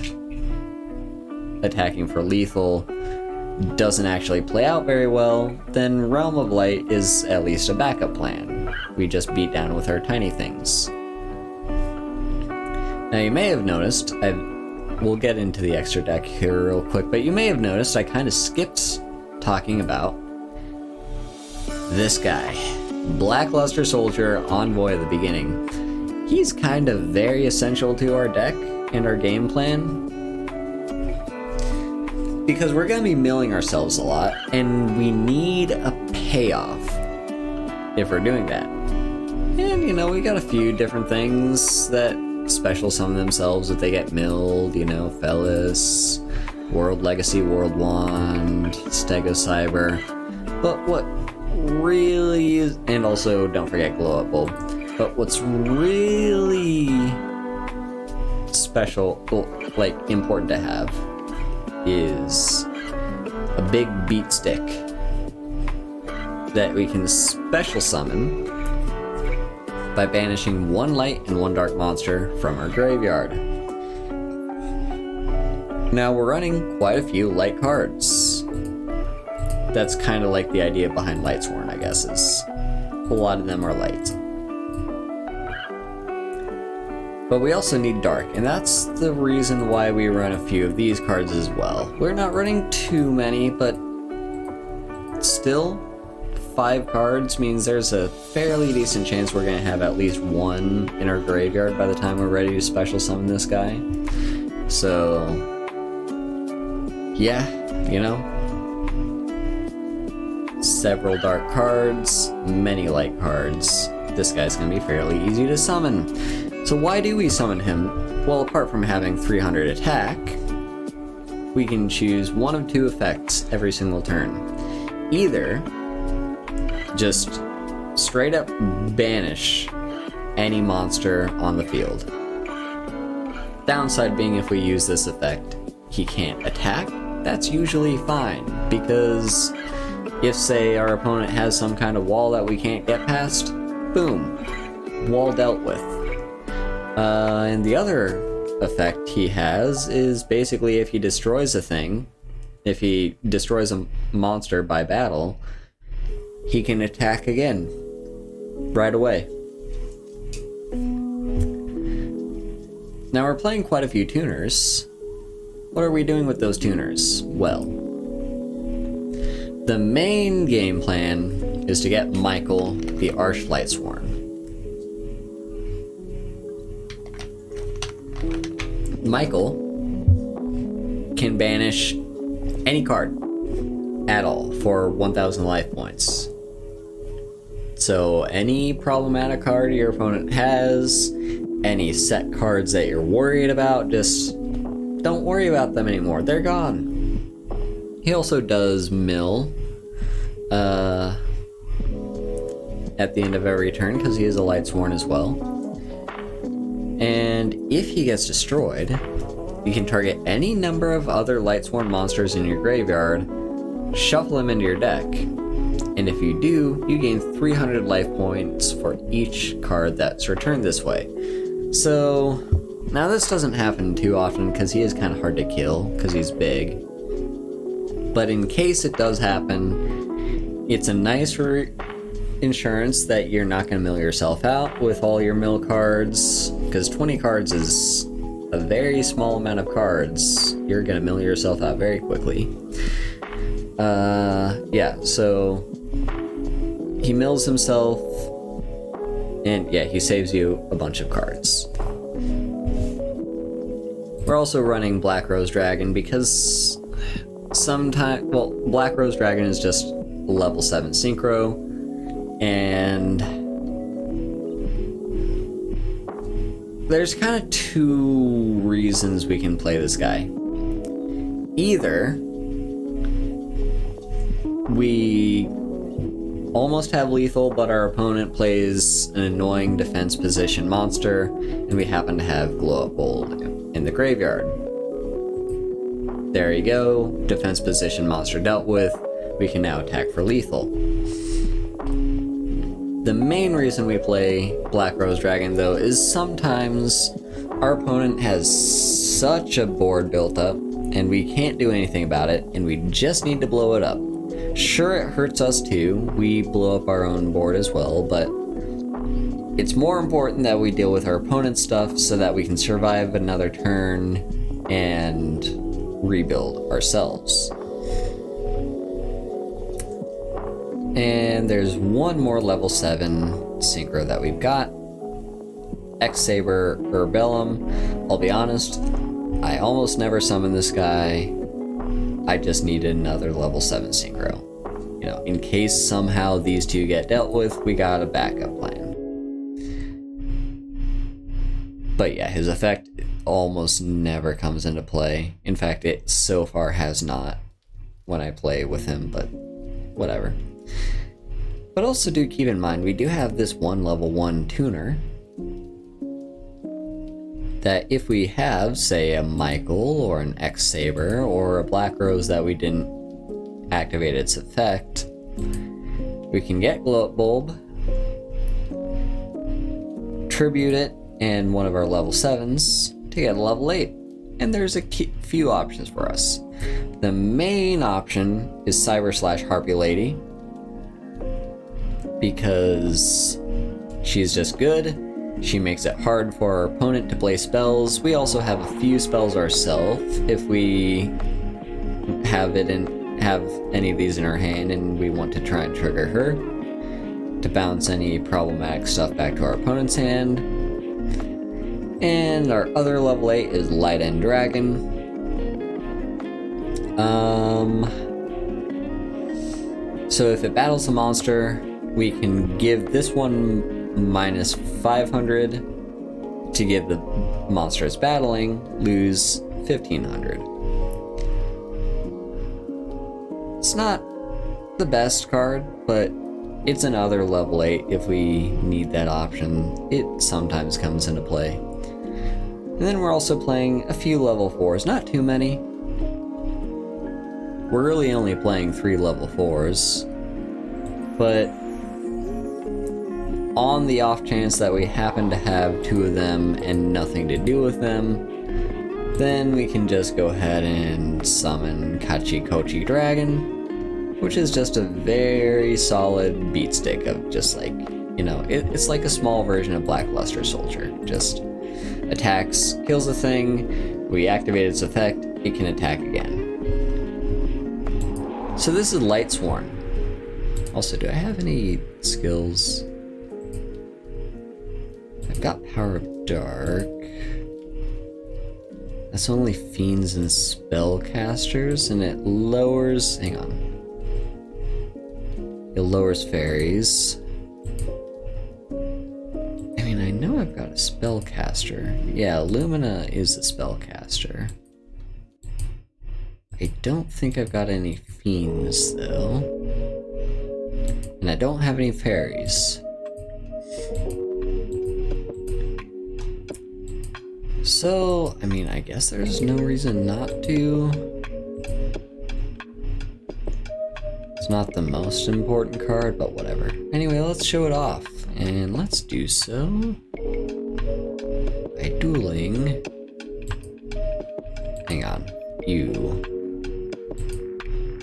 attacking for lethal doesn't actually play out very well, then Realm of Light is at least a backup plan. We just beat down with our tiny things. Now you may have noticed, we'll get into the extra deck here real quick, but you may have noticed I kind of skipped talking about this guy. Blackluster Soldier, Envoy at the beginning. He's kind of very essential to our deck and our game plan, because we're going to be milling ourselves a lot, and we need a payoff if we're doing that. And, you know, we got a few different things that special summon themselves if they get milled, you know, Fellis, World Legacy, World Wand, Stego Cyber. But what really is, and also don't forget Glow Up Bulb, but what's really special, like important to have, is a big beat stick that we can special summon by banishing 1 light and 1 dark monster from our graveyard. Now we're running quite a few light cards. That's kind of like the idea behind Lightsworn, I guess, is a lot of them are light. But we also need dark, and that's the reason why we run a few of these cards as well. We're not running too many, but still, 5 cards means there's a fairly decent chance we're going to have at least 1 in our graveyard by the time we're ready to special summon this guy. So, yeah, you know, several dark cards, many light cards. This guy's going to be fairly easy to summon. So why do we summon him? Well, apart from having 300 attack, we can choose one of two effects every single turn. Either just straight up banish any monster on the field. Downside being, if we use this effect, he can't attack. That's usually fine, because if, say, our opponent has some kind of wall that we can't get past, boom, wall dealt with. And the other effect he has is basically if he destroys a thing, if he destroys a monster by battle, he can attack again right away. Now we're playing quite a few tuners. What are we doing with those tuners? Well, the main game plan is to get Michael, the Arch Lightsworn. Michael can banish any card at all for 1,000 life points. So any problematic card your opponent has, any set cards that you're worried about, just don't worry about them anymore. They're gone. He also does mill at the end of every turn because he is a Lightsworn as well. And if he gets destroyed, you can target any number of other Lightsworn monsters in your graveyard, shuffle them into your deck, and if you do, you gain 300 life points for each card that's returned this way. So, now this doesn't happen too often because he is kind of hard to kill because he's big. But in case it does happen, it's a nice insurance that you're not going to mill yourself out with all your mill cards, because 20 cards is a very small amount of cards. You're going to mill yourself out very quickly. Yeah, so he mills himself, and yeah, he saves you a bunch of cards. We're also running Black Rose Dragon because Black Rose Dragon is just level 7 synchro, and there's kind of two reasons we can play this guy. Either we almost have lethal, but our opponent plays an annoying defense position monster, and we happen to have Glow Up Bold in the graveyard. There you go, defense position monster dealt with. We can now attack for lethal. The main reason we play Black Rose Dragon, though, is sometimes our opponent has such a board built up, and we can't do anything about it, and we just need to blow it up. Sure, it hurts us too. We blow up our own board as well, but it's more important that we deal with our opponent's stuff so that we can survive another turn and rebuild ourselves. And there's one more level 7 synchro that we've got. X-Saber Urbellum. I'll be honest, I almost never summon this guy. I just needed another level 7 synchro. You know, in case somehow these two get dealt with, we got a backup plan. But yeah, his effect almost never comes into play. In fact, it so far has not when I play with him, but whatever. But also do keep in mind, we do have this one level 1 tuner that if we have, say, a Michael or an X-Saber or a Black Rose that we didn't activate its effect, we can get Glow Up Bulb, tribute it, and one of our level 7s to get a level 8. And there's a few options for us. The main option is Cyber/Harpy Lady, because she's just good. She makes it hard for our opponent to play spells. We also have a few spells ourselves if we have any of these in our hand and we want to try and trigger her to bounce any problematic stuff back to our opponent's hand. And our other level 8 is Light End Dragon. So if it battles a monster, we can give this one minus 500 to give the monster it's battling, lose 1500. It's not the best card, but it's another level 8 if we need that option. It sometimes comes into play. And then we're also playing a few level 4s, not too many. We're really only playing 3 level 4s, but on the off chance that we happen to have 2 of them and nothing to do with them, then we can just go ahead and summon Kachi Kochi Dragon, which is just a very solid beat stick of just like, you know, it's like a small version of Blackluster Soldier. Just attacks, kills a thing, we activate its effect, it can attack again. So this is Lightsworn. Also, do I have any skills? I've got Power of Dark. That's only fiends and spellcasters, and it lowers... hang on. It lowers fairies. I mean, I know I've got a spellcaster. Yeah, Lumina is a spellcaster. I don't think I've got any fiends, though. And I don't have any fairies. So, I mean, I guess there's no reason not to. It's not the most important card, but whatever. Anyway, let's show it off. And let's do so by dueling. Hang on. You.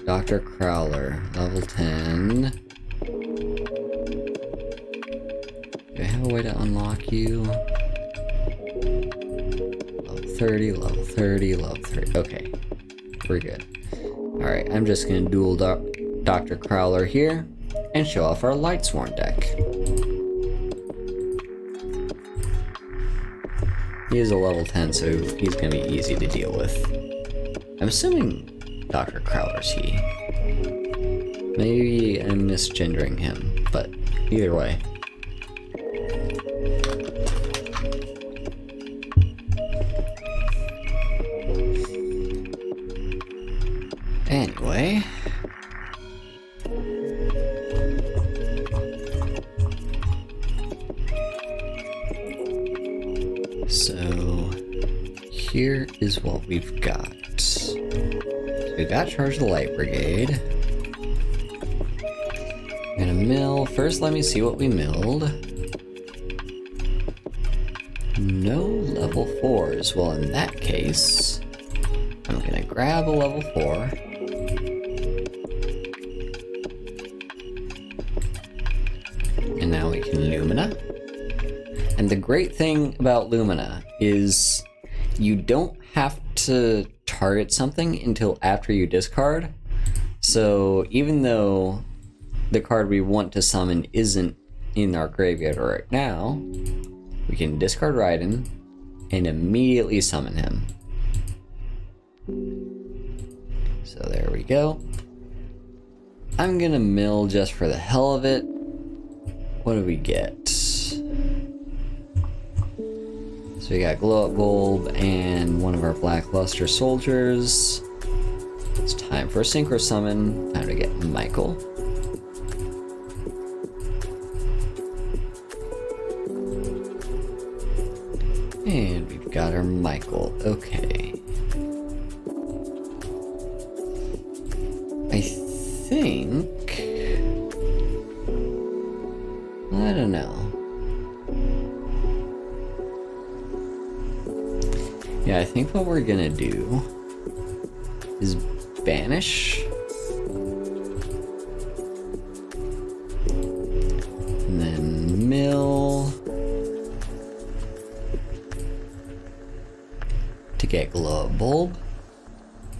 Dr. Crowler, level 10. Do I have a way to unlock you? 30, level 30, level 30. Okay, we're good. Alright, I'm just gonna duel Dr. Crowler here and show off our Lightsworn deck. He is a level 10, so he's gonna be easy to deal with. I'm assuming Dr. Crowler's he. Maybe I'm misgendering him, but either way. Anyway, so here is what we've got. So we got Charge the Light Brigade. I'm gonna mill. First, let me see what we milled. No level 4s. Well, in that case, I'm gonna grab a level 4. And now we can Lumina. And the great thing about Lumina is you don't have to target something until after you discard. So even though the card we want to summon isn't in our graveyard right now, we can discard Raiden and immediately summon him. So there we go. I'm gonna mill just for the hell of it. What do we get? So we got Glow Up Bulb and one of our Blackluster Soldiers. It's time for a Synchro Summon. Time to get Michael. And we've got our Michael. Okay. I think... I don't know. Yeah, I think what we're gonna do is banish. And then mill. To get Glow Up Bulb.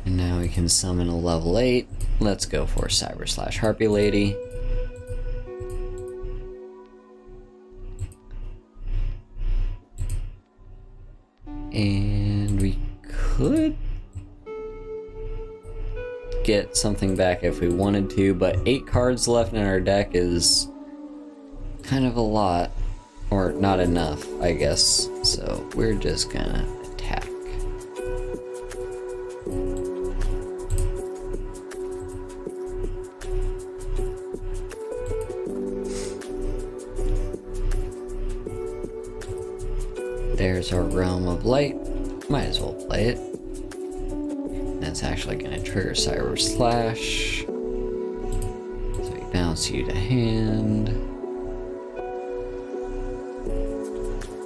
And now we can summon a level 8. Let's go for Cyber/Harpy Lady. And we could get something back if we wanted to, but 8 cards left in our deck is kind of a lot, or not enough, I guess. So we're just gonna attack. there's our Realm of Light. Might as well play it. That's actually going to trigger Cyber Slash. So we bounce you to hand.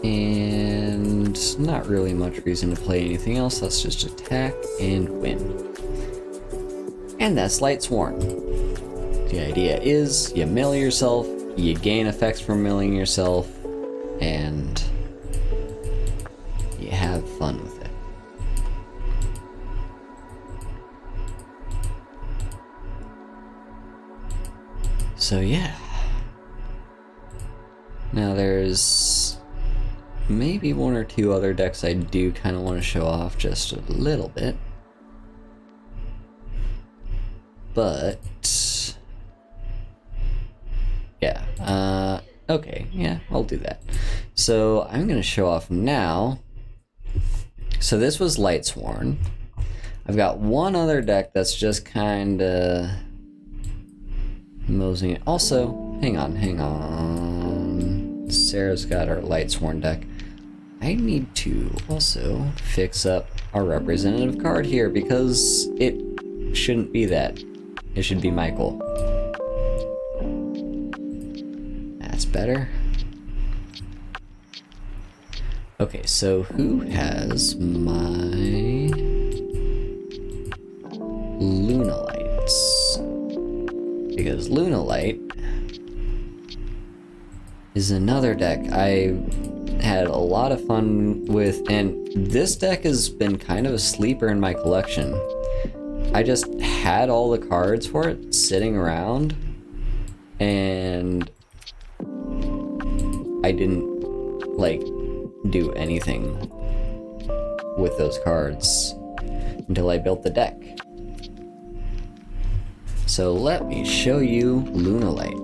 And not really much reason to play anything else. Let's just attack and win. And that's Lightsworn. The idea is you mill yourself, you gain effects from milling yourself, and you have fun with it. So yeah. Now there's maybe one or two other decks I do kind of want to show off just a little bit. But yeah, okay, yeah, I'll do that. So I'm going to show off now. So this was Lightsworn. I've got one other deck that's just kind of moseying it. Also, hang on. Sarah's got our Lightsworn deck. I need to also fix up our representative card here because it shouldn't be that. It should be Michael. That's better. Okay, so who has my Lunalights? Because Lunalight is another deck I had a lot of fun with, and this deck has been kind of a sleeper in my collection. I just had all the cards for it sitting around, and I didn't like do anything with those cards until I built the deck. So let me show you Lunalight.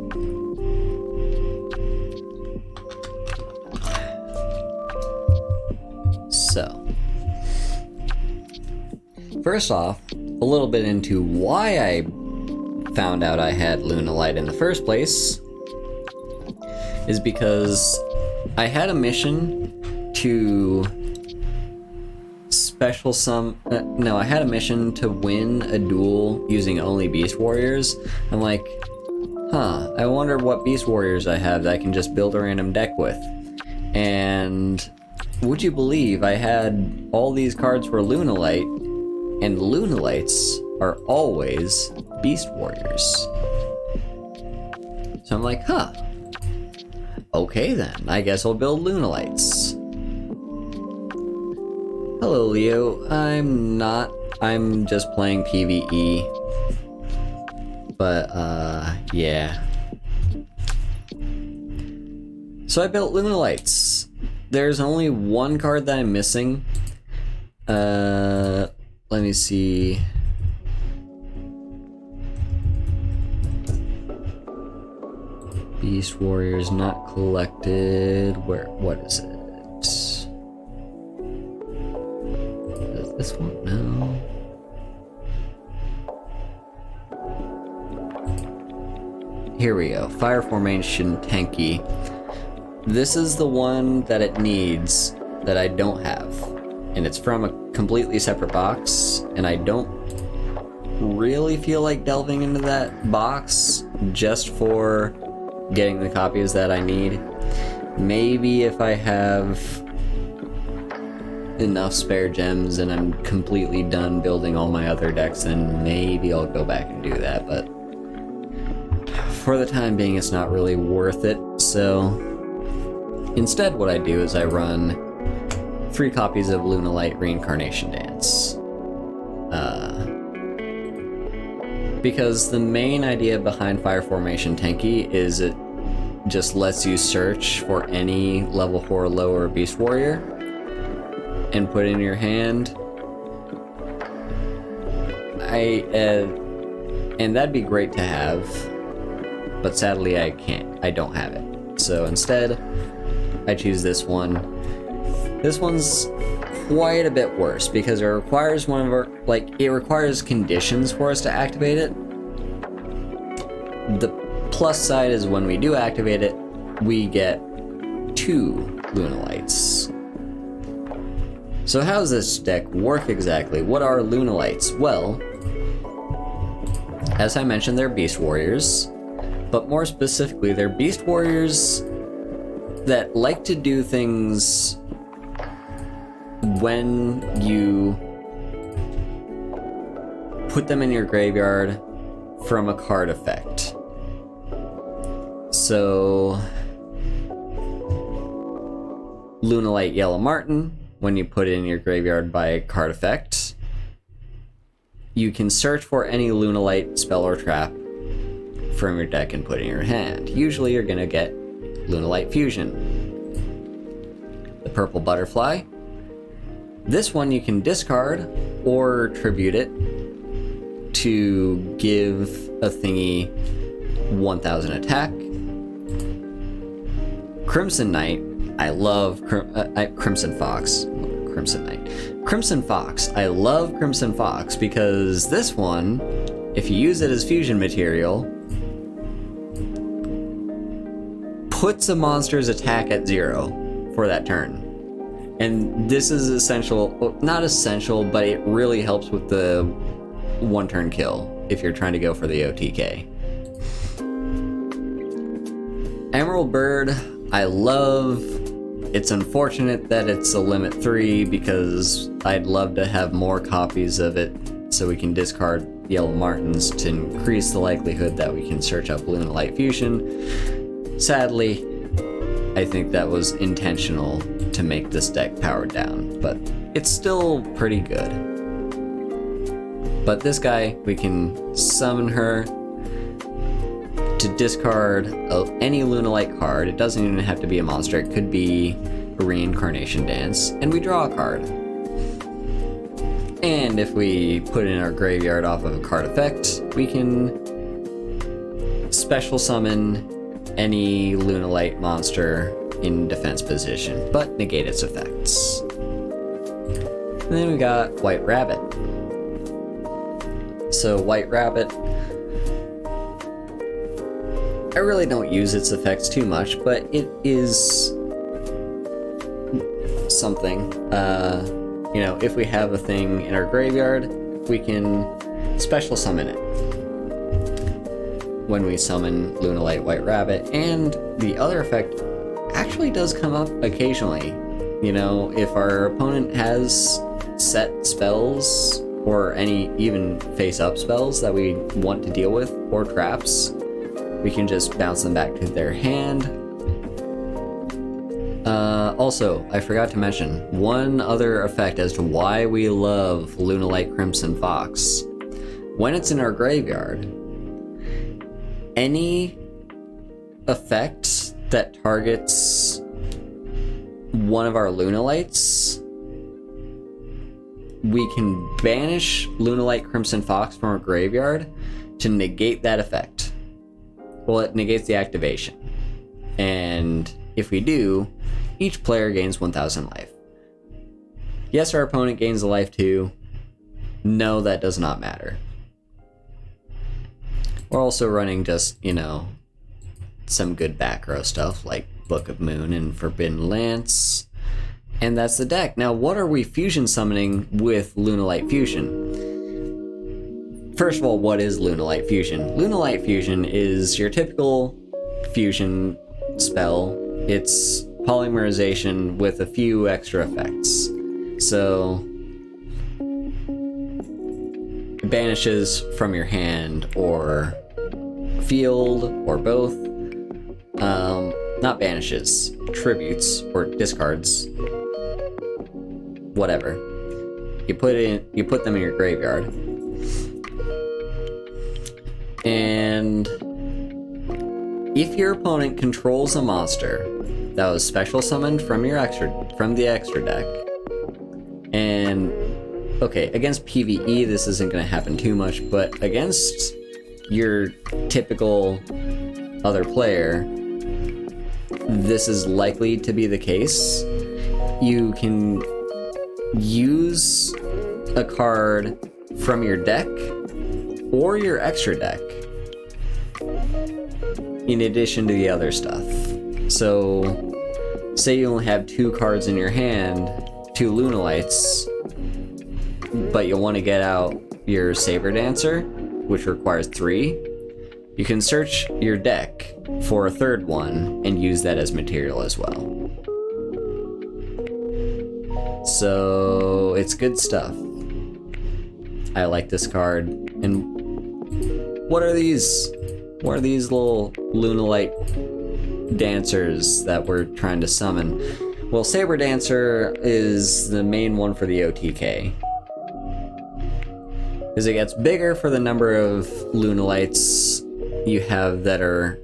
So, first off, a little bit into why I found out I had Lunalight in the first place is because I had a mission to I had a mission to win a duel using only Beast Warriors. I'm like, I wonder what Beast Warriors I have that I can just build a random deck with. And would you believe I had all these cards for Lunalight, and Lunalights are always Beast Warriors. So I'm like, okay then, I guess I'll build Lunalights. Hello Leo, I'm just playing PvE. But, yeah. So I built Lunalights. There's only one card that I'm missing. Let me see. Beast Warriors not collected. What is it? Is this one? No. Here we go. Fire Formation Tanky. This is the one that it needs that I don't have. And it's from a completely separate box, and I don't really feel like delving into that box just for getting the copies that I need. Maybe if I have enough spare gems and I'm completely done building all my other decks, then maybe I'll go back and do that, but for the time being it's not really worth it. So instead what I do is I run 3 copies of Lunalight Reincarnation Dance. Because the main idea behind Fire Formation Tanky is it just lets you search for any level 4 or lower Beast Warrior and put it in your hand. And that'd be great to have, but sadly I don't have it. So instead, I choose this one. This one's quite a bit worse because it requires it requires conditions for us to activate it. The plus side is when we do activate it, we get 2 Lunalights So how does this deck work exactly? What are Lunalights? Well, as I mentioned, they're Beast Warriors, but more specifically, they're Beast Warriors that like to do things when you put them in your graveyard from a card effect. So, Lunalight Yellow Marten, when you put it in your graveyard by a card effect, you can search for any Lunalight spell or trap from your deck and put it in your hand. Usually you're gonna get Lunalight Fusion. The Purple Butterfly. This one you can discard or tribute it to give a thingy 1000 attack. Crimson Knight. I love Crimson Fox. Crimson Knight. Crimson Fox. I love Crimson Fox because this one, if you use it as fusion material, puts a monster's attack at 0 for that turn. And this is essential, well, not essential, but it really helps with the one-turn kill if you're trying to go for the OTK. Emerald Bird, I love. It's unfortunate that it's a limit 3 because I'd love to have more copies of it so we can discard Yellow Martens to increase the likelihood that we can search up Lunalight Fusion. Sadly, I think that was intentional to make this deck powered down, but it's still pretty good. But this guy, we can summon her to discard any Lunalight card. It doesn't even have to be a monster, it could be a Reincarnation Dance, and we draw a card. And if we put it in our graveyard off of a card effect, we can special summon any Lunalight monster in defense position, but negate its effects. And then we got White Rabbit. So White Rabbit, I really don't use its effects too much, but it is something. You know, if we have a thing in our graveyard, we can special summon it when we summon Lunalight White Rabbit, and the other effect actually does come up occasionally. You know, if our opponent has set spells or any even face-up spells that we want to deal with, or traps, we can just bounce them back to their hand. Also, I forgot to mention one other effect as to why we love Lunalight Crimson Fox. When it's in our graveyard, any effect that targets one of our Lunalights, we can banish Lunalight Crimson Fox from our graveyard to negate that effect. Well, it negates the activation. And if we do, each player gains 1000 life. Yes, our opponent gains a life too. No, that does not matter. We're also running just, you know, some good back row stuff like Book of Moon and Forbidden Lance. And that's the deck. Now, what are we fusion summoning with Lunalight Fusion? First of all, what is Lunalight Fusion? Lunalight Fusion is your typical fusion spell. It's polymerization with a few extra effects. So, it banishes from your hand or field or both. Not banishes, tributes or discards. Whatever. You put them in your graveyard. And if your opponent controls a monster that was special summoned from the extra deck, and okay, against PvE this isn't going to happen too much, but against your typical other player, this is likely to be the case. You can use a card from your deck or your extra deck in addition to the other stuff. So, say you only have 2 cards in your hand 2 Lunalights, but you'll want to get out your Saber Dancer, which requires 3, you can search your deck for a 3rd one and use that as material as well. So it's good stuff. I like this card. And what are these? What are these little Lunalight dancers that we're trying to summon? Well, Saber Dancer is the main one for the OTK. As it gets bigger for the number of Lunalights you have that are,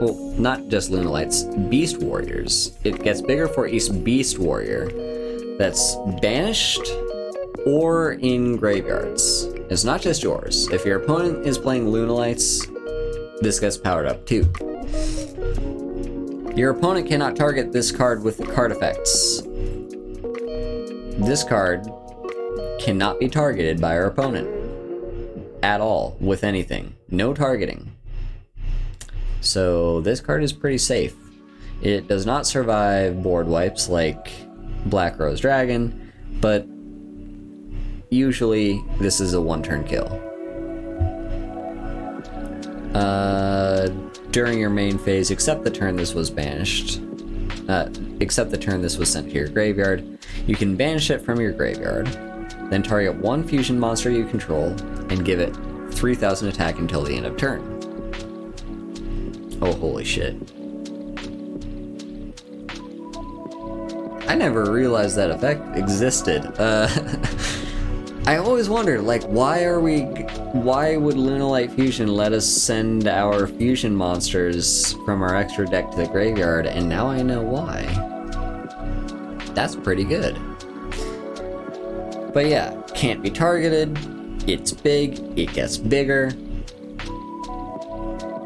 well, not just Lunalights, Beast Warriors. It gets bigger for each Beast Warrior that's banished or in graveyards. It's not just yours. If your opponent is playing Lunalights, this gets powered up too. Your opponent cannot target this card with card effects. This card cannot be targeted by our opponent at all with anything. No targeting. So this card is pretty safe. It does not survive board wipes like Black Rose Dragon, but usually this is a 1-turn kill. During your main phase, except the turn this was banished, except the turn this was sent to your graveyard, you can banish it from your graveyard, then target 1 fusion monster you control and give it 3000 attack until the end of turn. Oh, holy shit. I never realized that effect existed. I always wondered, like, why would Lunalight Fusion let us send our fusion monsters from our extra deck to the graveyard, and now I know why. That's pretty good. But yeah, can't be targeted, it's big, it gets bigger,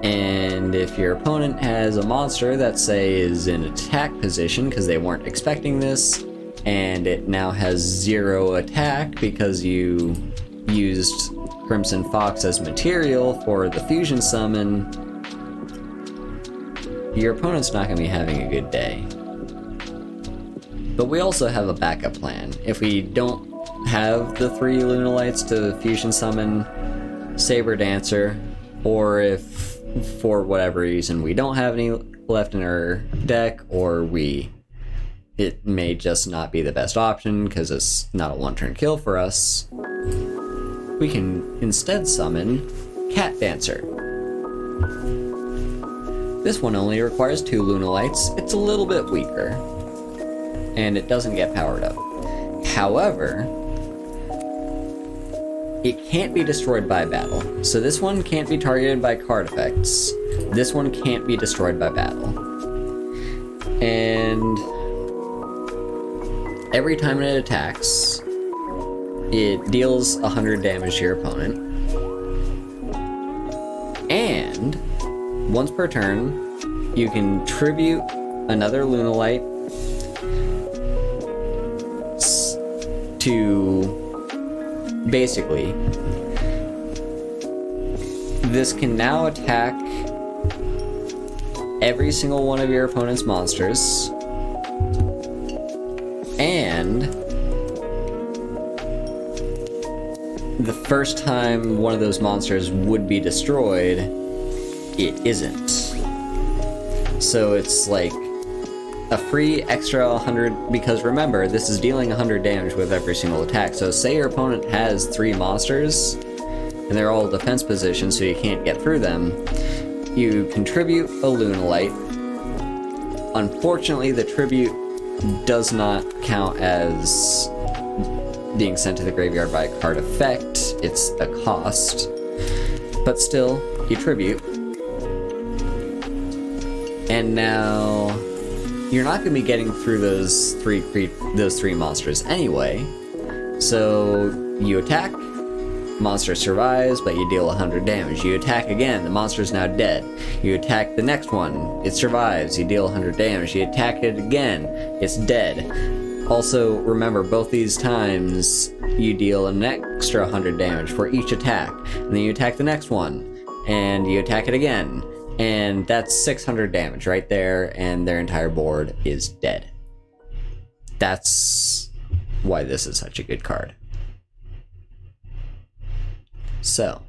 and if your opponent has a monster that, say, is in attack position because they weren't expecting this, and it now has 0 attack because you used Crimson Fox as material for the fusion summon, your opponent's not going to be having a good day. But we also have a backup plan. If we don't have the 3 Lunalights to fusion summon Saber Dancer, or if for whatever reason we don't have any left in our deck, or it may just not be the best option because it's not a 1-turn kill for us, we can instead summon Cat Dancer. This one only requires 2 Lunalights. It's a little bit weaker, and it doesn't get powered up. However, it can't be destroyed by battle. So this one can't be targeted by card effects. This one can't be destroyed by battle. And every time it attacks, it deals 100 damage to your opponent. And once per turn, you can tribute another Lunalight to... Basically, this can now attack every single one of your opponent's monsters, and the first time one of those monsters would be destroyed, it isn't. So it's like a free extra 100, because remember, this is dealing 100 damage with every single attack. So say your opponent has 3 monsters, and they're all defense positions, so you can't get through them. You contribute a Lunalight. Unfortunately, the tribute does not count as being sent to the graveyard by a card effect. It's a cost. But still, you tribute. And now you're not going to be getting through those three monsters anyway. So you attack, monster survives, but you deal 100 damage. You attack again, the monster's now dead. You attack the next one, it survives, you deal 100 damage. You attack it again, it's dead. Also, remember, both these times you deal an extra 100 damage for each attack. And then you attack the next one, and you attack it again. And that's 600 damage right there, and their entire board is dead. that's why this is such a good card. So,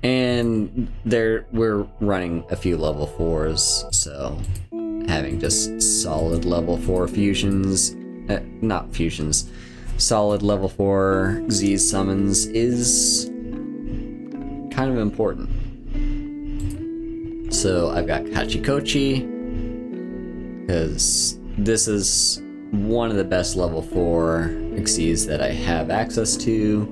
and we're running a few level 4s, so having just solid level 4 fusions, not fusions, solid level 4 Z summons is kind of important. So I've got Kachikochi, because this is one of the best level 4 Xyzs that I have access to.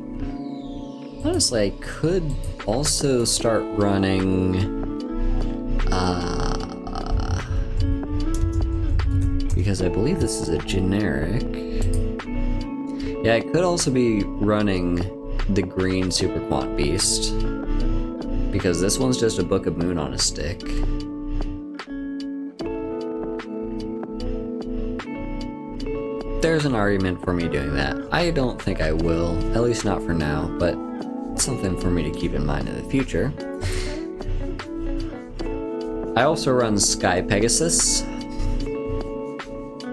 Honestly, I could also start running because I believe this is a generic. Yeah, I could also be running the green Super Quant Beast, because this one's just a Book of Moon on a stick. There's an argument for me doing that. I don't think I will, at least not for now, but it's something for me to keep in mind in the future. I also run Sky Pegasus.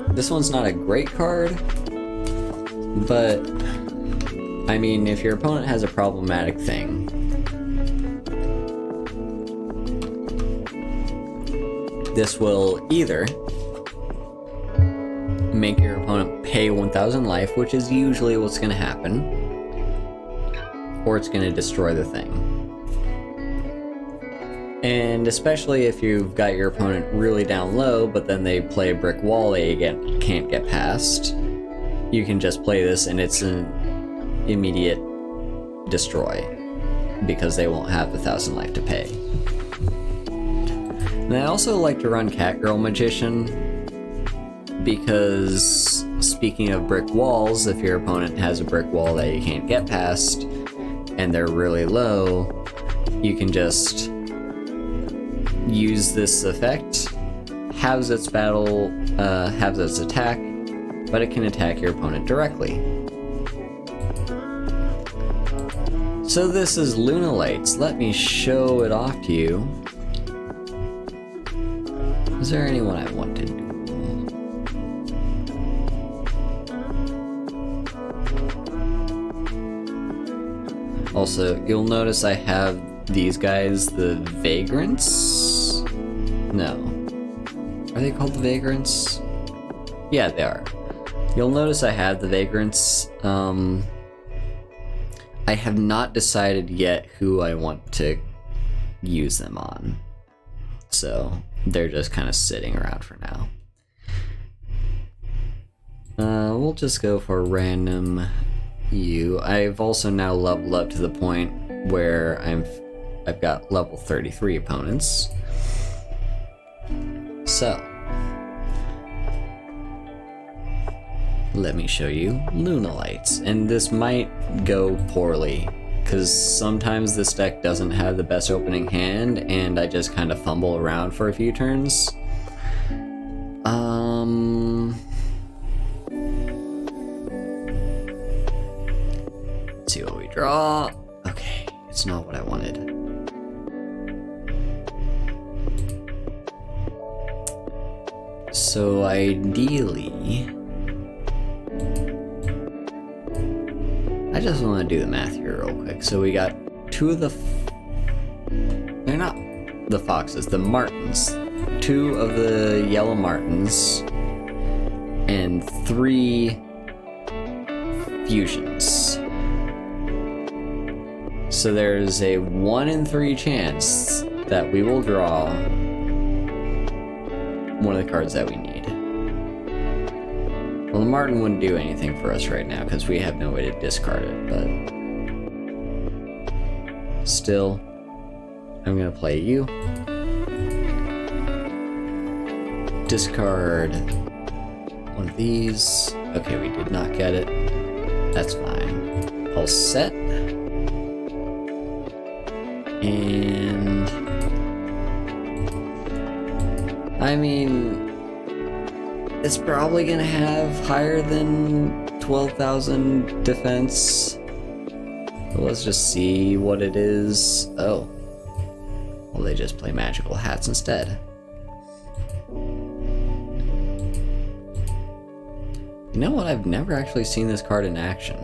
This one's not a great card, but I mean, if your opponent has a problematic thing, this will either make your opponent pay 1,000 life, which is usually what's going to happen, or it's going to destroy the thing. And especially if you've got your opponent really down low, but then they play a brick wall they can't get past, you can just play this and it's an immediate destroy, because they won't have 1,000 life to pay. And I also like to run Catgirl Magician, because speaking of brick walls, if your opponent has a brick wall that you can't get past and they're really low, you can just use this effect, halves its battle, halves its attack, but it can attack your opponent directly. So this is Lunalight. Let me show it off to you. Is there anyone I want to do? Also, you'll notice I have these guys, the Vagrants? No. Are they called the Vagrants? Yeah, they are. You'll notice I have the Vagrants. I have not decided yet who I want to use them on. So, they're just kind of sitting around for now. We'll just go for random you. I've also now leveled up to the point where I've got level 33 opponents. So, let me show you Lunalight. And this might go poorly, because sometimes this deck doesn't have the best opening hand, and I just kind of fumble around for a few turns. Let's see what we draw. Okay, it's not what I wanted. So ideally, I just want to do the math here real quick. So we got two of the they're not the foxes, the martens. Two of the yellow martens and 3 fusions. So there's a 1 in 3 chance that we will draw one of the cards that we need. Well, the Martin wouldn't do anything for us right now because we have no way to discard it, but still, I'm gonna play you. Discard one of these. Okay, we did not get it. That's fine. I'll set. And I mean, it's probably gonna have higher than 12,000 defense. But let's just see what it is. Oh. Well, they just play magical hats instead. You know what? I've never actually seen this card in action.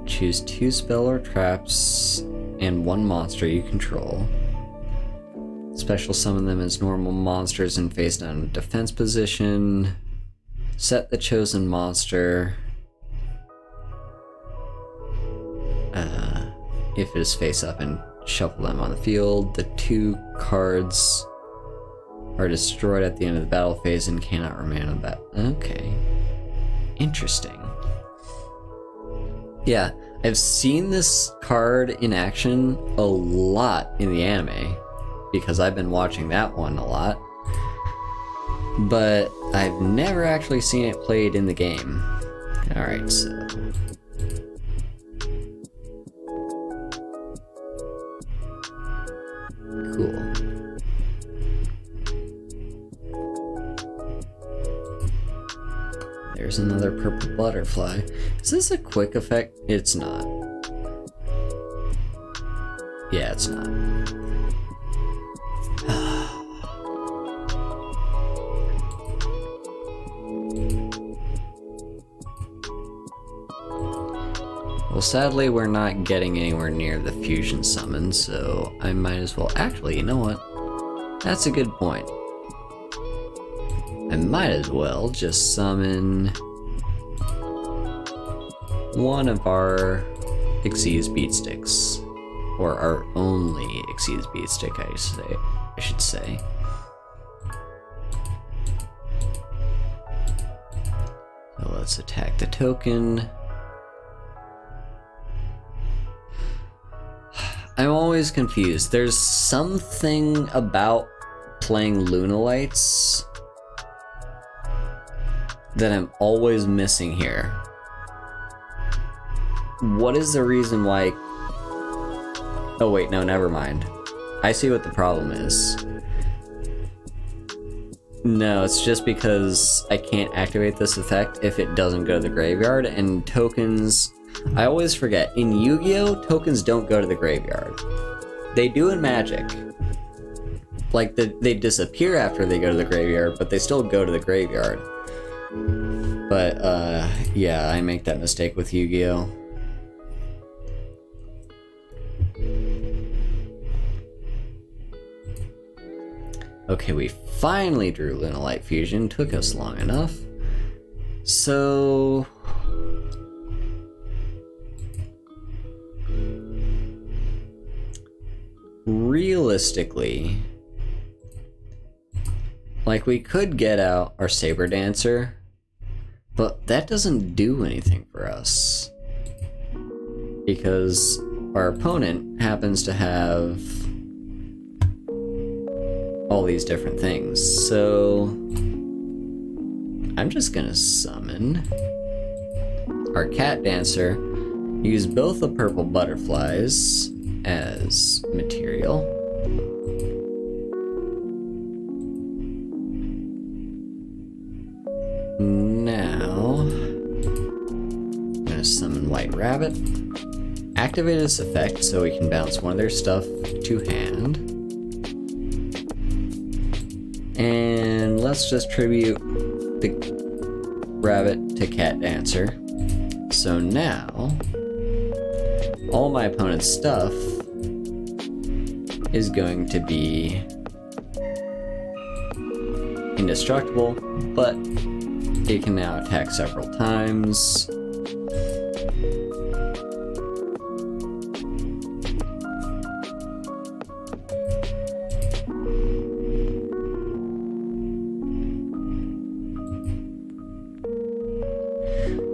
Choose 2 spell or traps and 1 monster you control. Special summon them as normal monsters and face down in defense position. Set the chosen monster. If it is face up, and shuffle them on the field. The 2 cards are destroyed at the end of the battle phase and cannot remain on battle. Okay. Interesting. Yeah, I've seen this card in action a lot in the anime, because I've been watching that one a lot. But I've never actually seen it played in the game. Alright, so... Cool. There's another purple butterfly. Is this a quick effect? It's not. Yeah, it's not. Well, sadly, we're not getting anywhere near the fusion summon, so I might as well... Actually, you know what? That's a good point. I might as well just summon one of our Xyz Beatsticks. Or our only Xyz Beatstick, I should say. So let's attack the token. I'm always confused. There's something about playing Lunalights that I'm always missing here. What is the reason why... Oh wait, no, never mind. I see what the problem is. No, it's just because I can't activate this effect if it doesn't go to the graveyard, and tokens... I always forget, in Yu-Gi-Oh, tokens don't go to the graveyard. They do in Magic. Like, they disappear after they go to the graveyard, but they still go to the graveyard. But, yeah, I make that mistake with Yu-Gi-Oh. Okay, we finally drew Lunalight Fusion. Took us long enough. So... realistically, like, we could get out our Saber Dancer, but that doesn't do anything for us because our opponent happens to have all these different things. So I'm just gonna summon our Cat Dancer, use both the purple butterflies as material. Now, I'm gonna summon White Rabbit, activate this effect so we can bounce one of their stuff to hand, and let's just tribute the rabbit to Cat Dancer. So now, all my opponent's stuff is going to be indestructible, but it can now attack several times.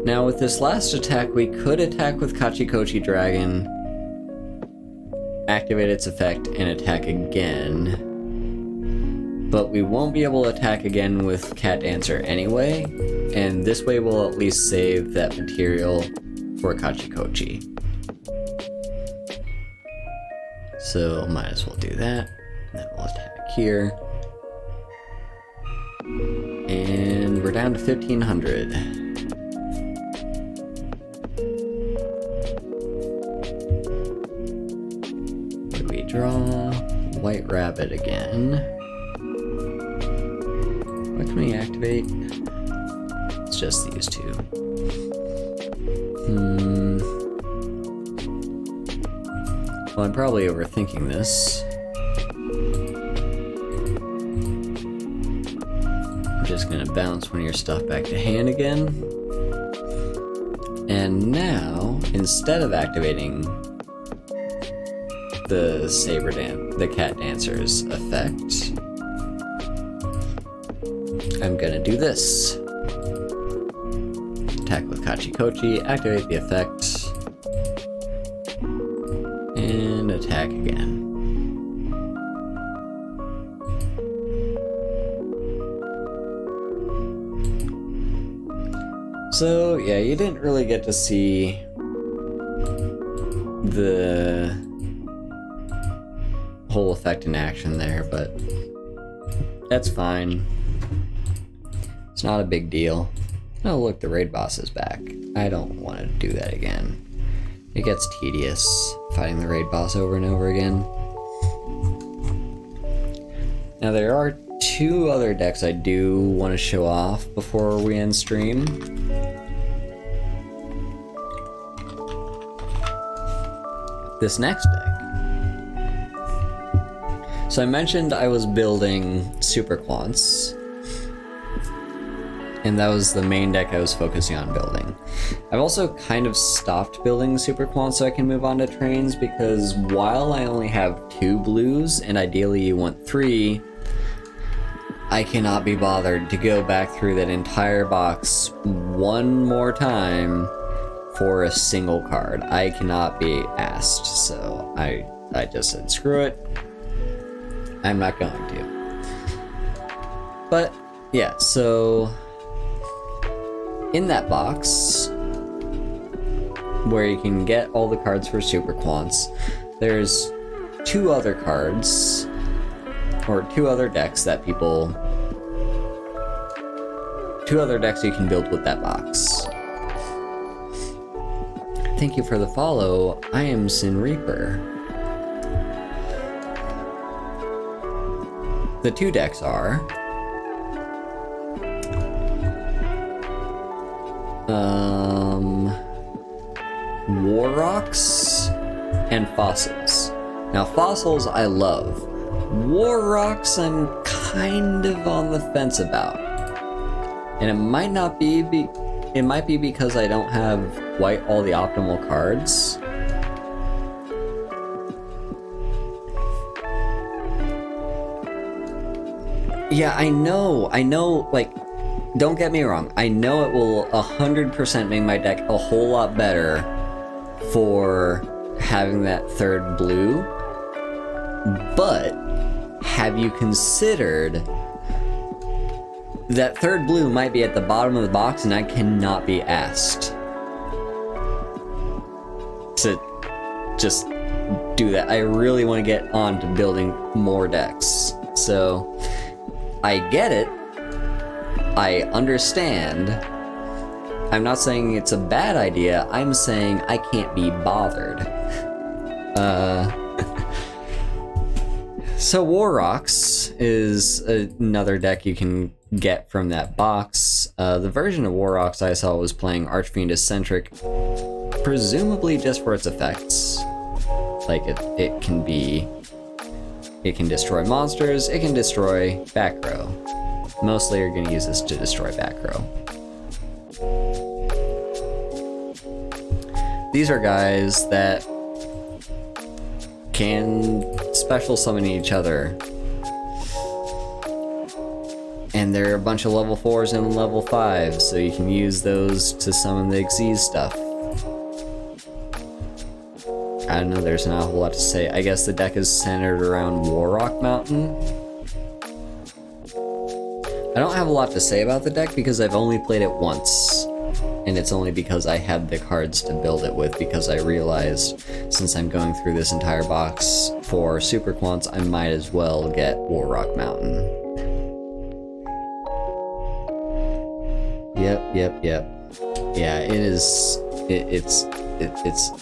Now with this last attack, we could attack with Kachikochi Dragon, activate its effect, and attack again. But we won't be able to attack again with Cat Dancer anyway, and this way we'll at least save that material for Kachikochi. So might as well do that, and then we'll attack here. And we're down to 1500. What do we draw? White White Rabbit again. What can we activate? It's just these two. Well, I'm probably overthinking this. I'm just gonna bounce one of your stuff back to hand again. And now, instead of activating the cat dancer's effect, I'm gonna do this. Attack with Kachikochi, activate the effect, and attack again. So yeah, you didn't really get to see the whole effect in action there, but that's fine. It's not a big deal. Oh look, the raid boss is back. I don't want to do that again. It gets tedious fighting the raid boss over and over again. Now there are two other decks I do want to show off before we end stream. This next deck. So I mentioned I was building Super Quants, and that was the main deck I was focusing on building. I've also kind of stopped building Super Quants so I can move on to trains, because while I only have 2 blues, and ideally you want 3, I cannot be bothered to go back through that entire box one more time for a single card. I cannot be asked, so I just said screw it. I'm not going to. But yeah, so in that box where you can get all the cards for Super Quants, there's 2 other cards, or 2 other decks that people... 2 other decks you can build with that box. Thank you for the follow. I am Sin Reaper. The 2 decks are War Rocks and Fossils. Now Fossils I love. War Rocks I'm kind of on the fence about. And it might not be, it might be because I don't have quite all the optimal cards. Yeah, I know, like, don't get me wrong, I know it will 100% make my deck a whole lot better for having that 3rd blue, but have you considered that 3rd blue might be at the bottom of the box and I cannot be asked to just do that. I really want to get on to building more decks, so I get it, I understand. I'm not saying it's a bad idea, I'm saying I can't be bothered. So War Rocks is another deck you can get from that box. The version of War Rocks I saw was playing Archfiend Eccentric, presumably just for its effects. Like it can destroy monsters, it can destroy back row. Mostly you're going to use this to destroy back row. These are guys that can special summon each other. And there are a bunch of level 4s and level 5s, so you can use those to summon the Xyz stuff. I don't know, there's not a whole lot to say. I guess the deck is centered around Warrock Mountain. I don't have a lot to say about the deck because I've only played it once. And it's only because I had the cards to build it with, because I realized since I'm going through this entire box for Super Quants, I might as well get Warrock Mountain. Yep. Yeah, it's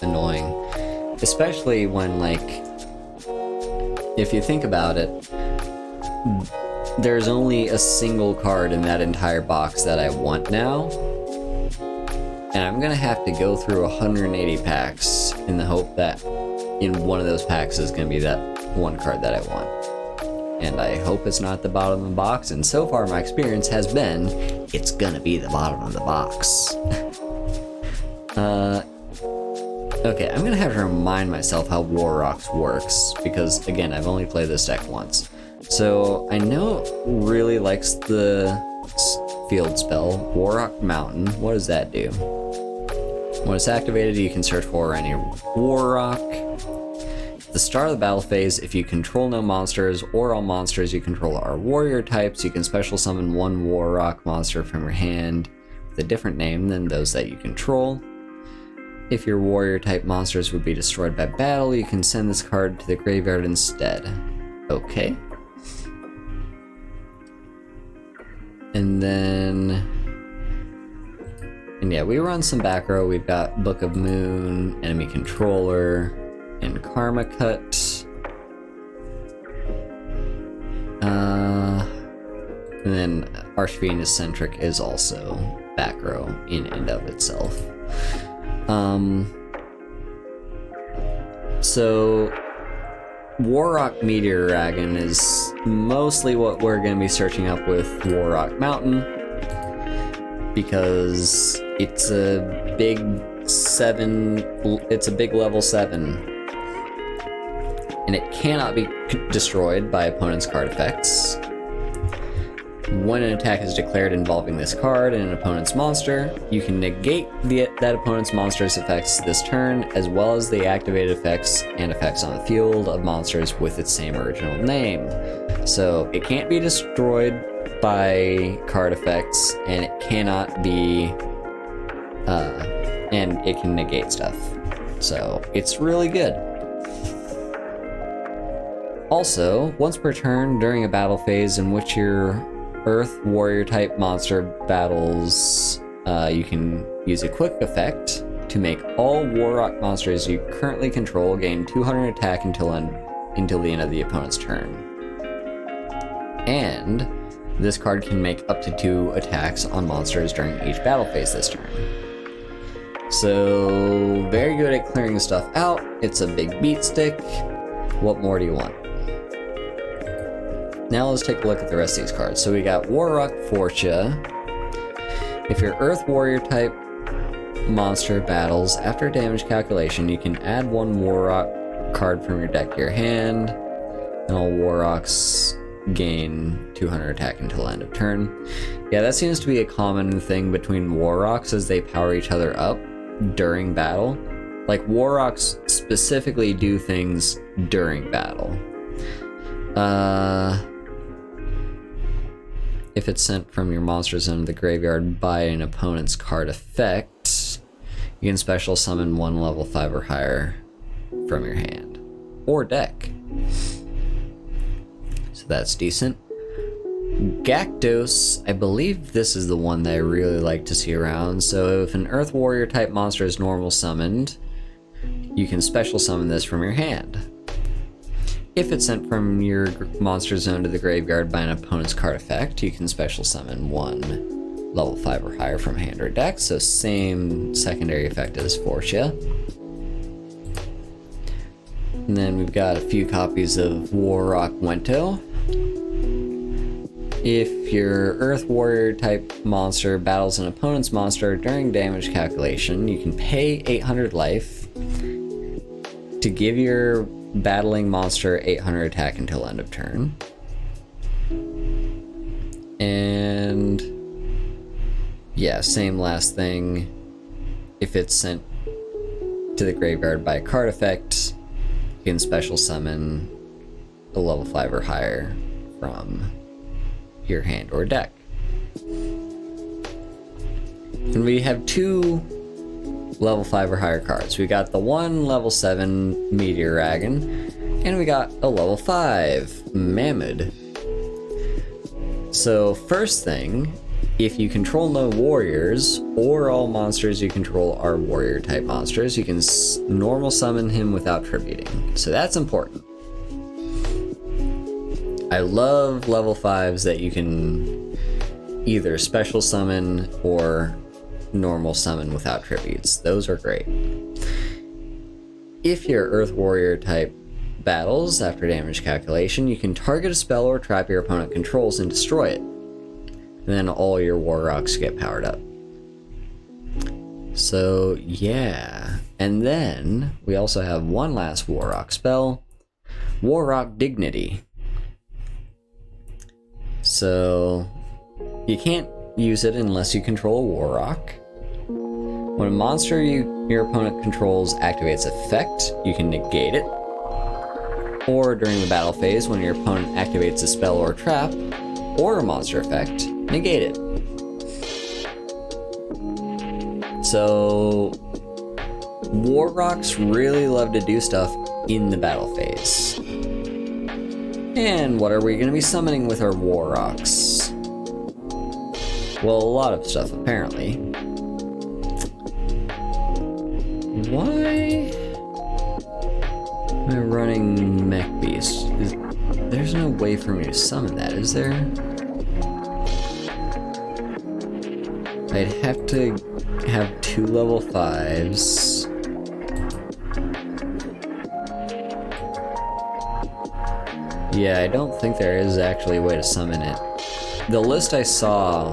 annoying. Especially when, like, if you think about it, there's only a single card in that entire box that I want now. And I'm gonna have to go through 180 packs in the hope that in one of those packs is gonna be that one card that I want. And I hope it's not the bottom of the box, and so far my experience has been, it's gonna be the bottom of the box. Okay, I'm gonna have to remind myself how War Rocks works, because again, I've only played this deck once. So I know it really likes the field spell, War Rock Mountain. What does that do? When it's activated, you can search for any War Rock. At the start of the battle phase, if you control no monsters or all monsters you control are warrior types, you can special summon one War Rock monster from your hand with a different name than those that you control. If your warrior type monsters would be destroyed by battle, you can send this card to the graveyard instead. Okay. And yeah, we run some back row. We've got Book of Moon, Enemy Controller, and Karma Cut. And then Archfiend Eccentric is also back row in and of itself. So Warrock Meteor Dragon is mostly what we're going to be searching up with Warrock Mountain, because it's a big level 7, and it cannot be destroyed by opponent's card effects. When an attack is declared involving this card and an opponent's monster, you can negate that opponent's monster's effects this turn, as well as the activated effects and effects on the field of monsters with its same original name. So it can't be destroyed by card effects, and it cannot be, and it can negate stuff. So it's really good. Also, once per turn during a battle phase in which your Earth Warrior type monster battles, you can use a quick effect to make all Warrock monsters you currently control gain 200 attack until the end of the opponent's turn. And this card can make up to 2 attacks on monsters during each battle phase this turn. So, very good at clearing stuff out. It's a big beat stick. What more do you want? Now let's take a look at the rest of these cards. So we got Warrock Fortia. If your Earth Warrior type monster battles after a damage calculation, you can add 1 Warrock card from your deck to your hand, and all Warrocks gain 200 attack until end of turn. Yeah, that seems to be a common thing between Warrocks as they power each other up during battle. Like, Warrocks specifically do things during battle. If it's sent from your monster zone to the graveyard by an opponent's card effect, you can special summon 1 level 5 or higher from your hand or deck. So that's decent. Gakdos, I believe this is the one that I really like to see around. So if an Earth Warrior type monster is normal summoned, you can special summon this from your hand. If it's sent from your monster zone to the graveyard by an opponent's card effect, you can special summon 1 level 5 or higher from hand or deck, so same secondary effect as Fortia. And then we've got a few copies of Warrock Wento. If your Earth Warrior type monster battles an opponent's monster during damage calculation, you can pay 800 life to give your battling monster 800 attack until end of turn. And yeah, same last thing. If it's sent to the graveyard by a card effect, you can special summon a level 5 or higher from your hand or deck. And we have 2 level 5 or higher cards. We got the 1 level 7 Meteor Dragon, and we got a level 5 Mammoth. So first thing, if you control no warriors, or all monsters you control are warrior type monsters, you can normal summon him without tributing. So that's important. I love level 5s that you can either special summon or normal summon without tributes. Those are great. If you're Earth Warrior type battles, after damage calculation, you can target a spell or trap your opponent controls and destroy it. And then all your War Rocks get powered up. So yeah. And then we also have one last War Rock spell, War Rock Dignity. So you can't use it unless you control a War Rock. When a monster your opponent controls activates effect, you can negate it. Or during the battle phase, when your opponent activates a spell or trap, or a monster effect, negate it. So, War Rocks really love to do stuff in the battle phase. And what are we going to be summoning with our War Rocks? Well, a lot of stuff, apparently. Why am I running Mech Beast? There's no way for me to summon that, is there? I'd have to have 2 level 5s. Yeah, I don't think there is actually a way to summon it. The list I saw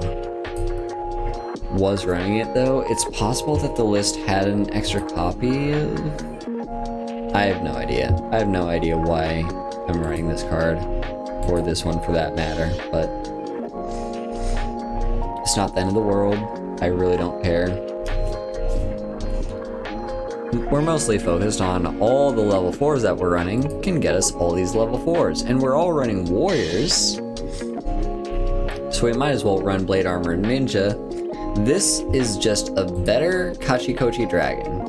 was running it though. It's possible that the list had an extra copy of... I have no idea. I have no idea why I'm running this card, or this one for that matter, but it's not the end of the world. I really don't care. We're mostly focused on all the level 4s that we're running can get us all these level 4s, and we're all running warriors, so we might as well run Blade Armor and Ninja. This is just a better Kachikochi Dragon,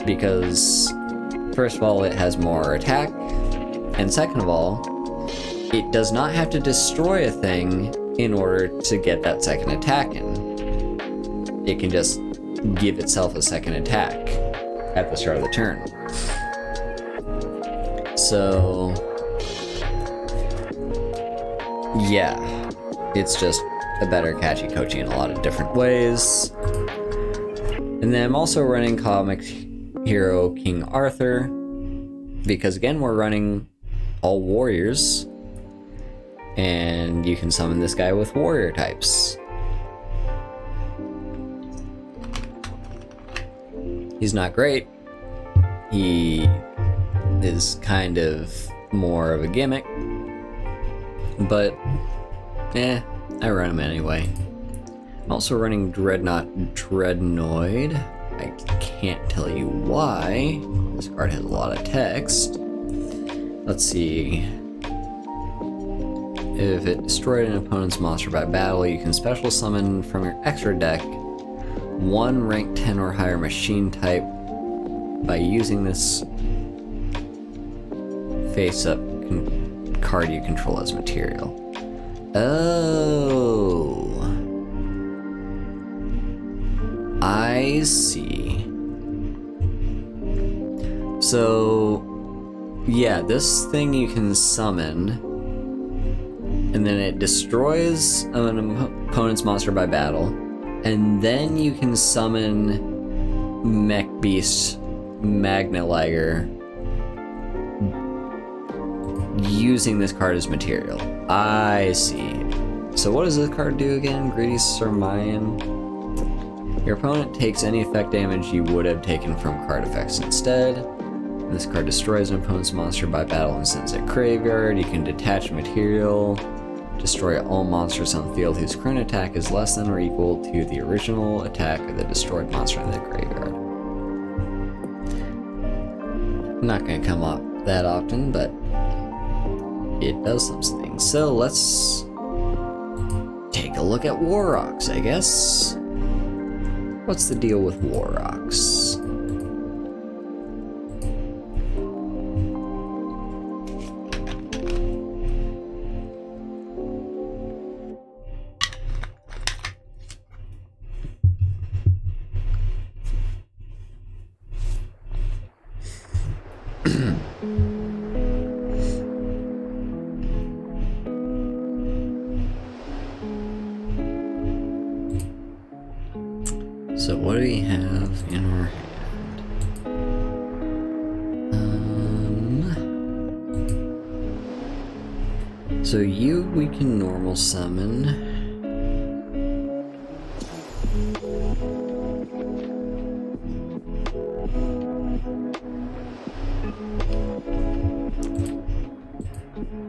because first of all, it has more attack, and second of all, it does not have to destroy a thing in order to get that second attack in. It can just give itself a second attack at the start of the turn. So, yeah, it's just a better Kachikochi in a lot of different ways. And then I'm also running Comic Hero King Arthur, because again, we're running all warriors, and you can summon this guy with warrior types. He's not great. He is kind of more of a gimmick, but I run him anyway. I'm also running Dreadnought Dreadnoid. I can't tell you why. This card has a lot of text. Let's see. If it destroyed an opponent's monster by battle, you can special summon from your extra deck one rank 10 or higher machine type by using this face-up card you control as material. Oh, I see. So, yeah, this thing you can summon, and then it destroys an opponent's monster by battle, and then you can summon Mech Beast Magna Liger using this card as material. I see. So what does this card do again? Greedy Sermaian. Your opponent takes any effect damage you would have taken from card effects instead. This card destroys an opponent's monster by battle and sends it graveyard. You can detach material. Destroy all monsters on the field whose current attack is less than or equal to the original attack of the destroyed monster in the graveyard. Not going to come up that often, but it does some things. So let's take a look at War Rocks, I guess. What's the deal with War Rocks? So what do we have in our hand? So you, we can normal summon.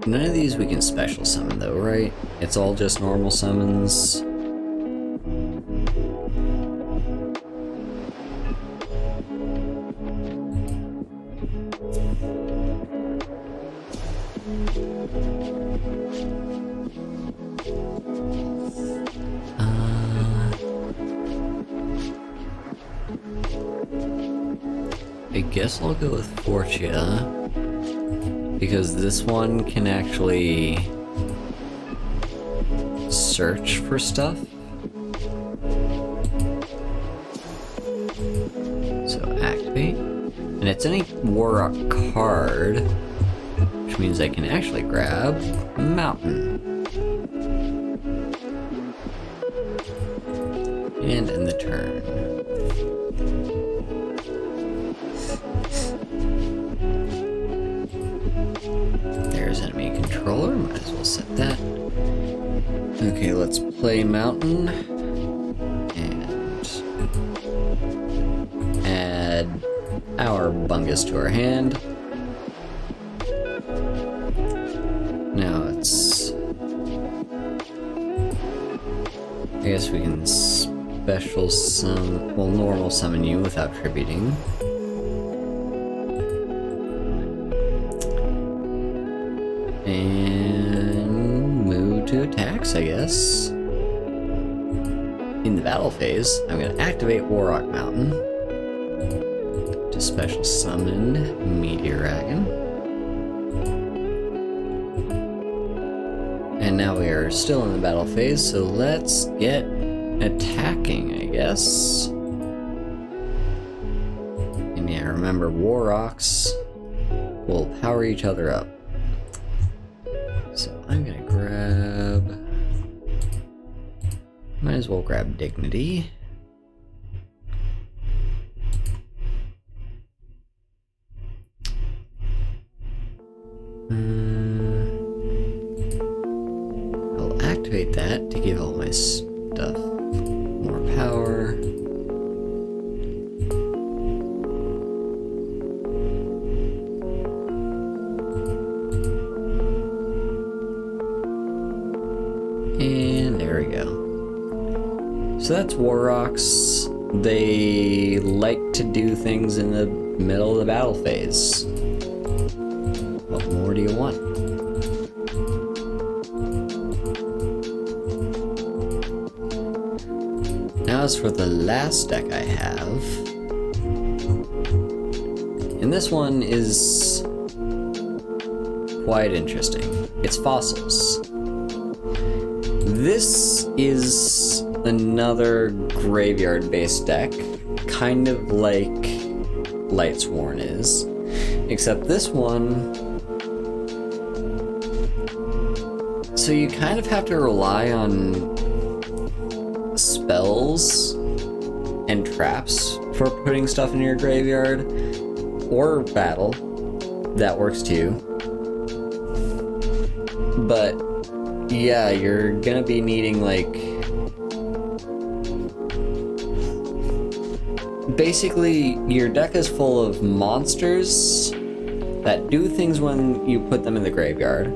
None of these we can special summon though, right? It's all just normal summons. I guess I'll go with Fortia, because this one can actually search for stuff. So activate, and it's any Warrock card, which means I can actually grab Mountain. And end the turn. There's enemy controller, might as well set that. Okay, let's play Mountain. And add our Bungus to our hand. Now it's... I guess we can special summon, well, normal summon you without tributing. And move to attacks, I guess. In the battle phase, I'm going to activate Warrock Mountain to special summon Meteor Dragon. And now we are still in the battle phase, so let's get attacking, I guess. And yeah, remember, Warrocks will power each other up. So I'm gonna grab... Might as well grab Dignity. I'll activate that to give all my stuff more power. And there we go. So that's Warrocks. They like to do things in the middle of the battle phase. What more do you want? Now as for the last deck I have, and this one is quite interesting. It's Fossils. This is another graveyard-based deck, kind of like Lightsworn is, except this one, so you kind of have to rely on spells and traps for putting stuff in your graveyard, or battle. That works too. But yeah, you're gonna be needing, like, basically your deck is full of monsters that do things when you put them in the graveyard.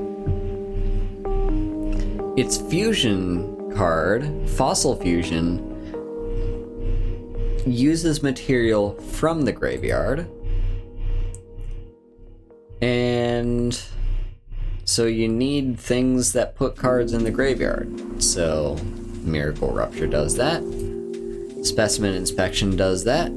Its fusion card, Fossil Fusion, uses material from the graveyard, and so you need things that put cards in the graveyard. So Miracle Rupture does that, Specimen Inspection does that,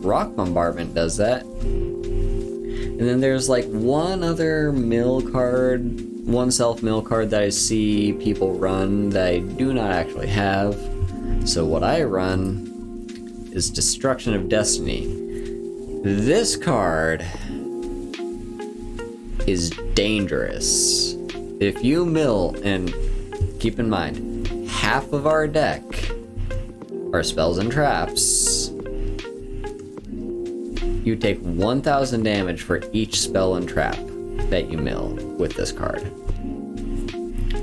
Rock Bombardment does that, and then there's like one other mill card, one self-mill card that I see people run that I do not actually have. So what I run is Destruction of Destiny. This card is dangerous. If you mill, and keep in mind, half of our deck are spells and traps. You take 1000 damage for each spell and trap that you mill with this card.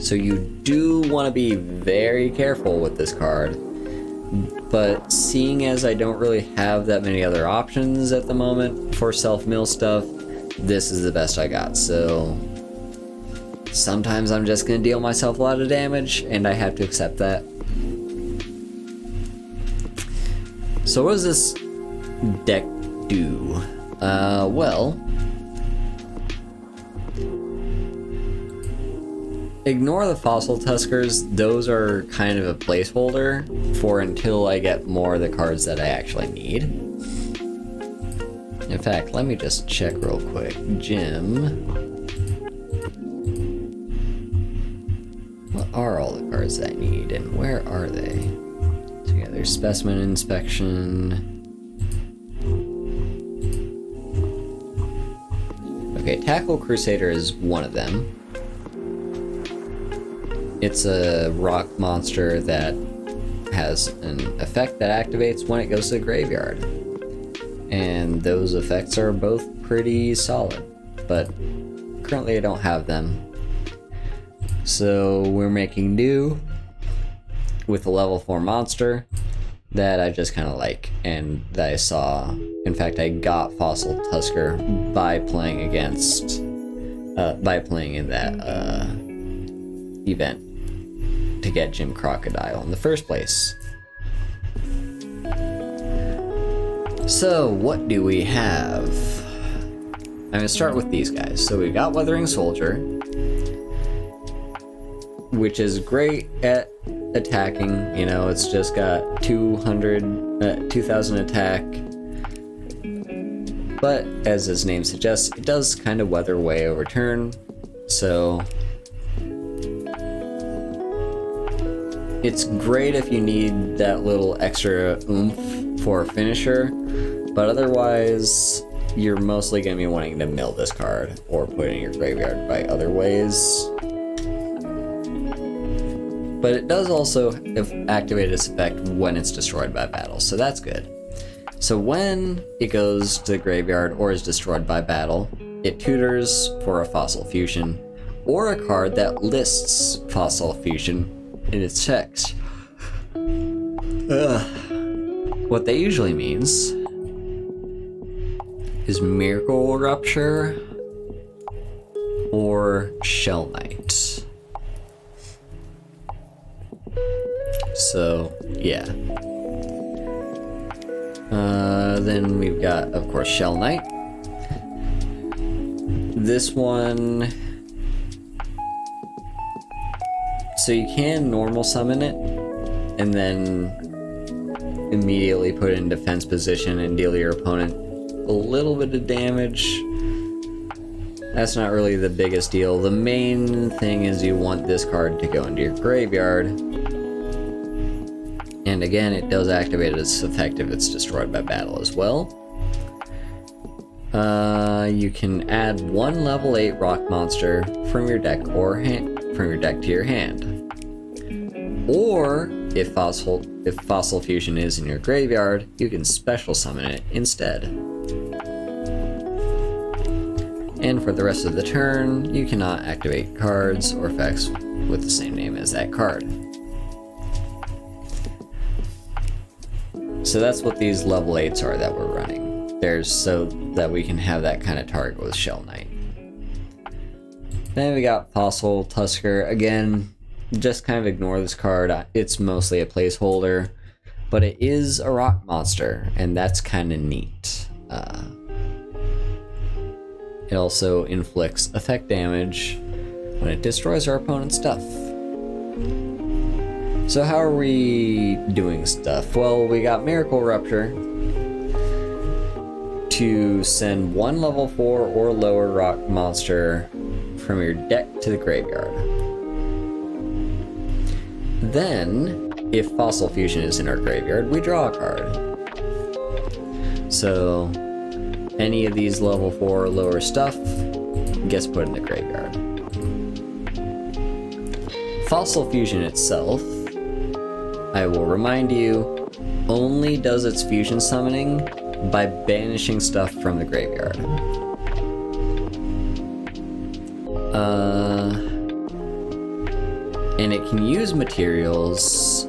So you do want to be very careful with this card, but seeing as I don't really have that many other options at the moment for self-mill stuff, this is the best I got. So sometimes I'm just going to deal myself a lot of damage, and I have to accept that. So what does this deck do? Well, ignore the Fossil Tuskers. Those are kind of a placeholder for until I get more of the cards that I actually need. In fact, let me just check real quick. Jim. What are all the cards I need and where are they? So yeah, there's Specimen Inspection. Okay, Tackle Crusader is one of them. It's a rock monster that has an effect that activates when it goes to the graveyard. And those effects are both pretty solid, but currently I don't have them. So we're making do with a level 4 monster that I just kind of like and that I saw. In fact, I got Fossil Tusker by playing against, by playing in that event to get Jim Crocodile in the first place. So what do we have? I'm gonna start with these guys. So we got Weathering Soldier, which is great at attacking. You know, it's just got 2000 attack, but as its name suggests, it does kind of weather way over turn, so it's great if you need that little extra oomph for a finisher, but otherwise you're mostly going to be wanting to mill this card or put it in your graveyard by other ways. But it does also activate its effect when it's destroyed by battle, so that's good. So when it goes to the graveyard or is destroyed by battle, it tutors for a Fossil Fusion, or a card that lists Fossil Fusion in its text. What that usually means is Miracle Rupture or Shell Knight. So, yeah. Then we've got, of course, Shell Knight. This one... So you can normal summon it, and then immediately put it in defense position and deal your opponent a little bit of damage. That's not really the biggest deal. The main thing is you want this card to go into your graveyard. And again, it does activate its effect if it's destroyed by battle as well. You can add one level 8 rock monster from your deck or from your deck to your hand. Or if Fossil Fusion is in your graveyard, you can special summon it instead. And for the rest of the turn, you cannot activate cards or effects with the same name as that card. So that's what these level 8s are that we're running. There's so that we can have that kind of target with Shell Knight. Then we got Fossil Tusker. Again, just kind of ignore this card. It's mostly a placeholder, but it is a rock monster, and that's kind of neat. It also inflicts effect damage when it destroys our opponent's stuff. So how are we doing stuff? Well, we got Miracle Rupture to send one level 4 or lower rock monster from your deck to the graveyard. Then, if Fossil Fusion is in our graveyard, we draw a card. So, any of these level 4 or lower stuff gets put in the graveyard. Fossil Fusion itself, I will remind you, only does its fusion summoning by banishing stuff from the graveyard. And it can use materials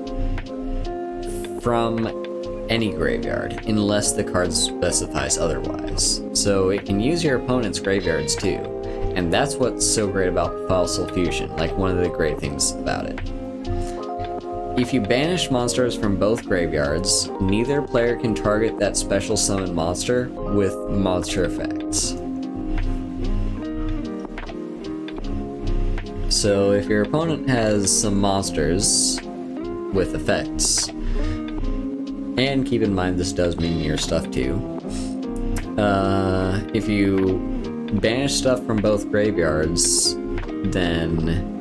from any graveyard, unless the card specifies otherwise. So it can use your opponent's graveyards too. And that's what's so great about Fossil Fusion, like one of the great things about it. If you banish monsters from both graveyards, neither player can target that special summon monster with monster effects. So if your opponent has some monsters with effects, and keep in mind this does mean your stuff too, if you banish stuff from both graveyards, then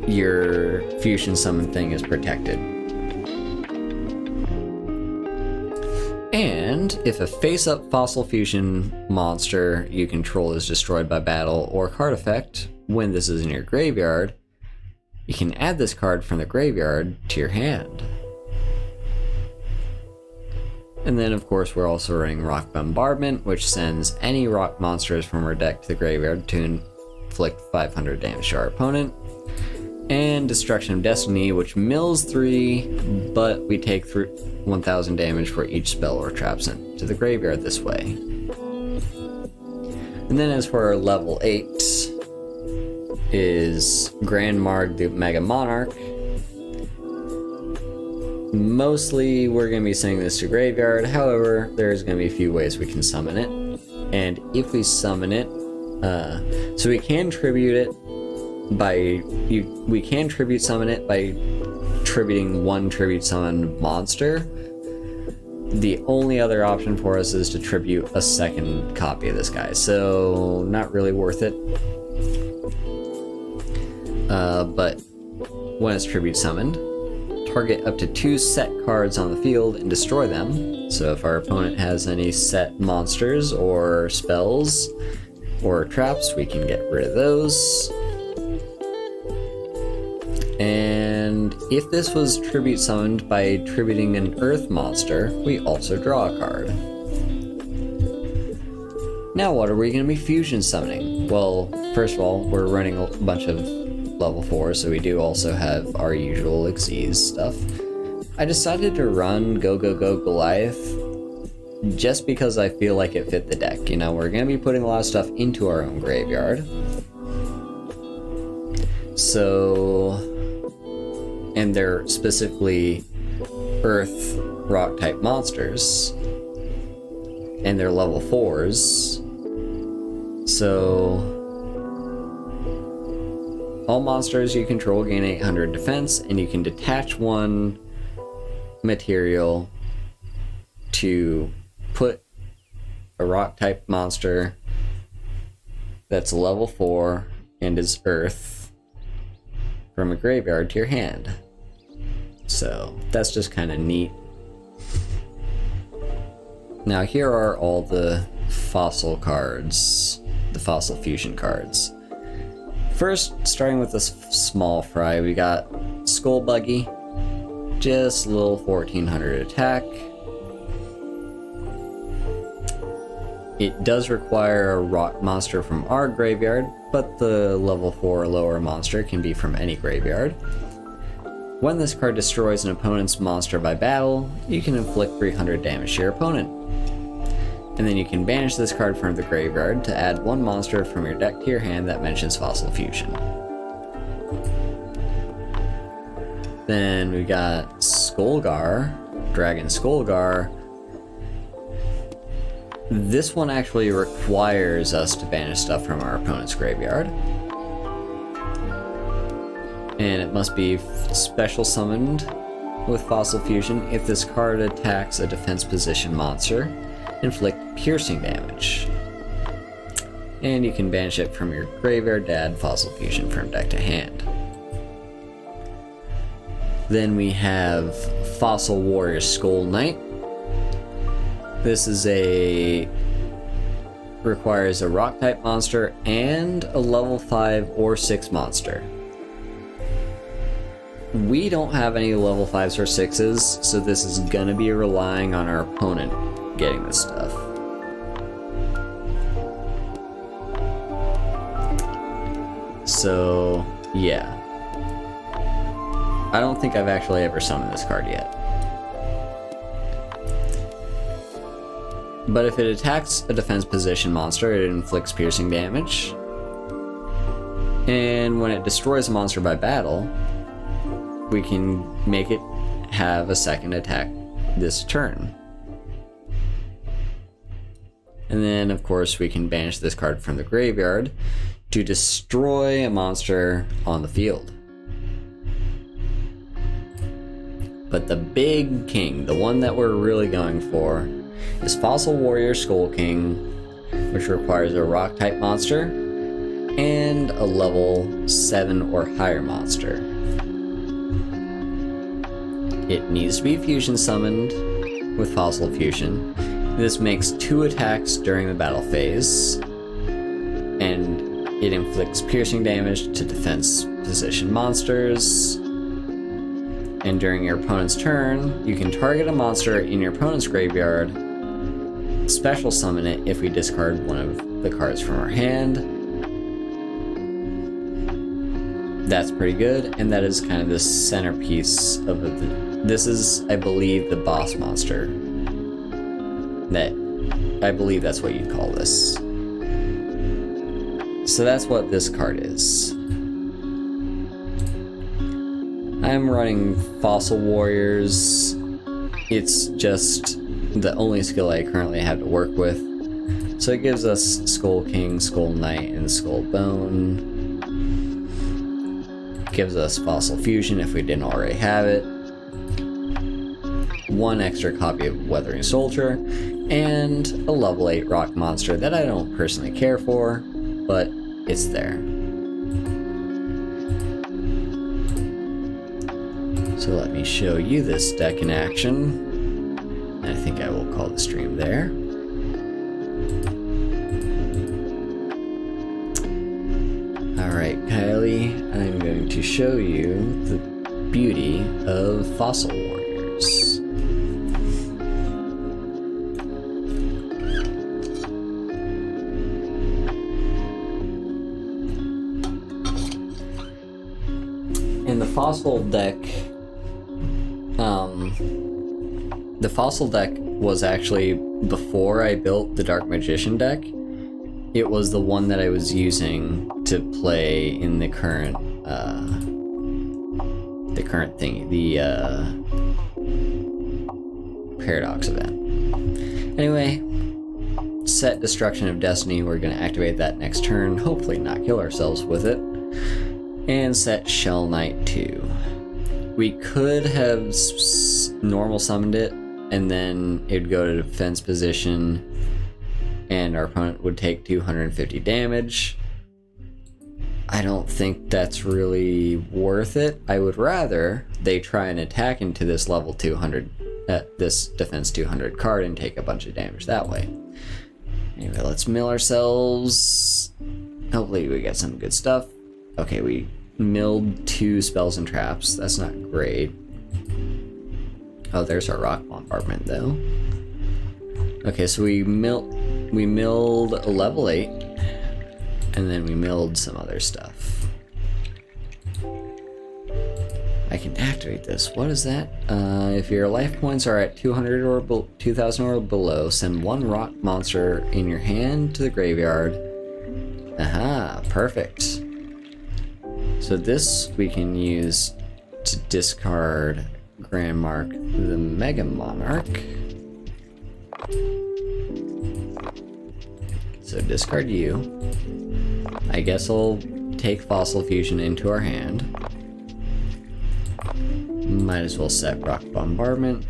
your fusion summon thing is protected. And if a face-up Fossil Fusion monster you control is destroyed by battle or card effect when this is in your graveyard, you can add this card from the graveyard to your hand. And then of course we're also running Rock Bombardment, which sends any rock monsters from our deck to the graveyard to inflict 500 damage to our opponent. And Destruction of Destiny, which mills 3, but we take 1000 damage for each spell or trap sent to the graveyard this way. And then as for our level 8 is Grand Marg the Mega Monarch. Mostly we're going to be sending this to graveyard, however there's going to be a few ways we can summon it. And if we summon it, so we can tribute it by summon it by tributing one tribute summon monster. The only other option for us is to tribute a second copy of this guy, so not really worth it. But when it's tribute summoned, target up to 2 set cards on the field and destroy them. So if our opponent has any set monsters or spells or traps, we can get rid of those. And if this was tribute summoned by tributing an earth monster, we also draw a card. Now what are we going to be fusion summoning? Well, first of all, we're running a bunch of level 4, so we do also have our usual Xyz stuff. I decided to run Go Go Go Goliath just because I feel like it fit the deck. You know, we're going to be putting a lot of stuff into our own graveyard. So, and they're specifically earth rock type monsters, and they're level 4s. So all monsters you control gain 800 defense, and you can detach one material to put a rock type monster that's level 4 and is earth from a graveyard to your hand. So that's just kind of neat. Now here are all the fossil cards, the Fossil Fusion cards. First, starting with this small fry, we got Skull Buggy, just a little 1400 attack. It does require a rock monster from our graveyard, but the level 4 or lower monster can be from any graveyard. When this card destroys an opponent's monster by battle, you can inflict 300 damage to your opponent. And then you can banish this card from the graveyard to add one monster from your deck to your hand that mentions Fossil Fusion. Then we got Skullgar, Dragon Skullgar. This one actually requires us to banish stuff from our opponent's graveyard. And it must be special summoned with Fossil Fusion. If this card attacks a defense position monster, inflict piercing damage. And you can banish it from your graveyard to add Fossil Fusion from deck to hand. Then we have Fossil Warrior Skull Knight. This is requires a rock type monster and a level 5 or 6 monster. we don't have any level 5s or 6s, so this is gonna be relying on our opponent getting this stuff. So, yeah. I don't think I've actually ever summoned this card yet. But if it attacks a defense position monster, it inflicts piercing damage. And when it destroys a monster by battle, we can make it have a second attack this turn. And then, of course, we can banish this card from the graveyard to destroy a monster on the field. But the big king, the one that we're really going for, is Fossil Warrior Skull King, which requires a rock type monster and a level 7 or higher monster. It needs to be fusion summoned with Fossil Fusion. This makes 2 attacks during the battle phase, and it inflicts piercing damage to defense position monsters. And during your opponent's turn, you can target a monster in your opponent's graveyard, special summon it if we discard one of the cards from our hand. That's pretty good, and that is kind of the centerpiece of it. This is, I believe, the boss monster. I believe that's what you'd call this. So that's what this card is. I'm running Fossil Warriors. It's just the only skill I currently have to work with. So it gives us Skull King, Skull Knight, and Skull Bone. Gives us Fossil Fusion if we didn't already have it. 1 extra copy of Weathering Soldier, and a level 8 rock monster that I don't personally care for, but it's there. So let me show you this deck in action. I think I will call the stream there. Alright, Kylie, I'm going to show you the beauty of Fossil Warriors. In the Fossil deck, the Fossil deck was actually before I built the Dark Magician deck. It was the one that I was using to play in the current thing, the Paradox event. Anyway, set Destruction of Destiny. We're going to activate that next turn, hopefully not kill ourselves with it. And set Shell Knight 2. We could have normal summoned it, and then it would go to defense position, and our opponent would take 250 damage. I don't think that's really worth it. I would rather they try and attack into this level 200, this defense 200 card and take a bunch of damage that way. Anyway, let's mill ourselves. Hopefully we get some good stuff. Okay, we milled 2 spells and traps. That's not great. Oh, there's our rock bombardment though. Okay, so we milled a level 8, and then we milled some other stuff. I can activate this. What is that? If your life points are at 200 or 2,000 or below, send 1 rock monster in your hand to the graveyard. Aha, perfect. So this we can use to discard Grandmark the Mega Monarch. So discard you. I guess I'll take Fossil Fusion into our hand. Might as well set Rock Bombardment.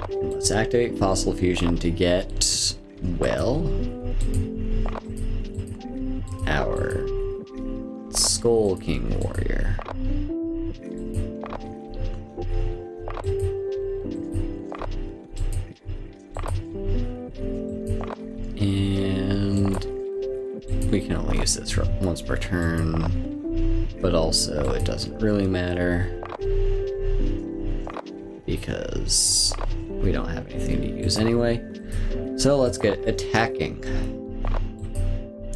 Let's activate Fossil Fusion to get, well, our Skull King Warrior. And we can only use this once per turn, but also it doesn't really matter. because we don't have anything to use anyway. So let's get attacking.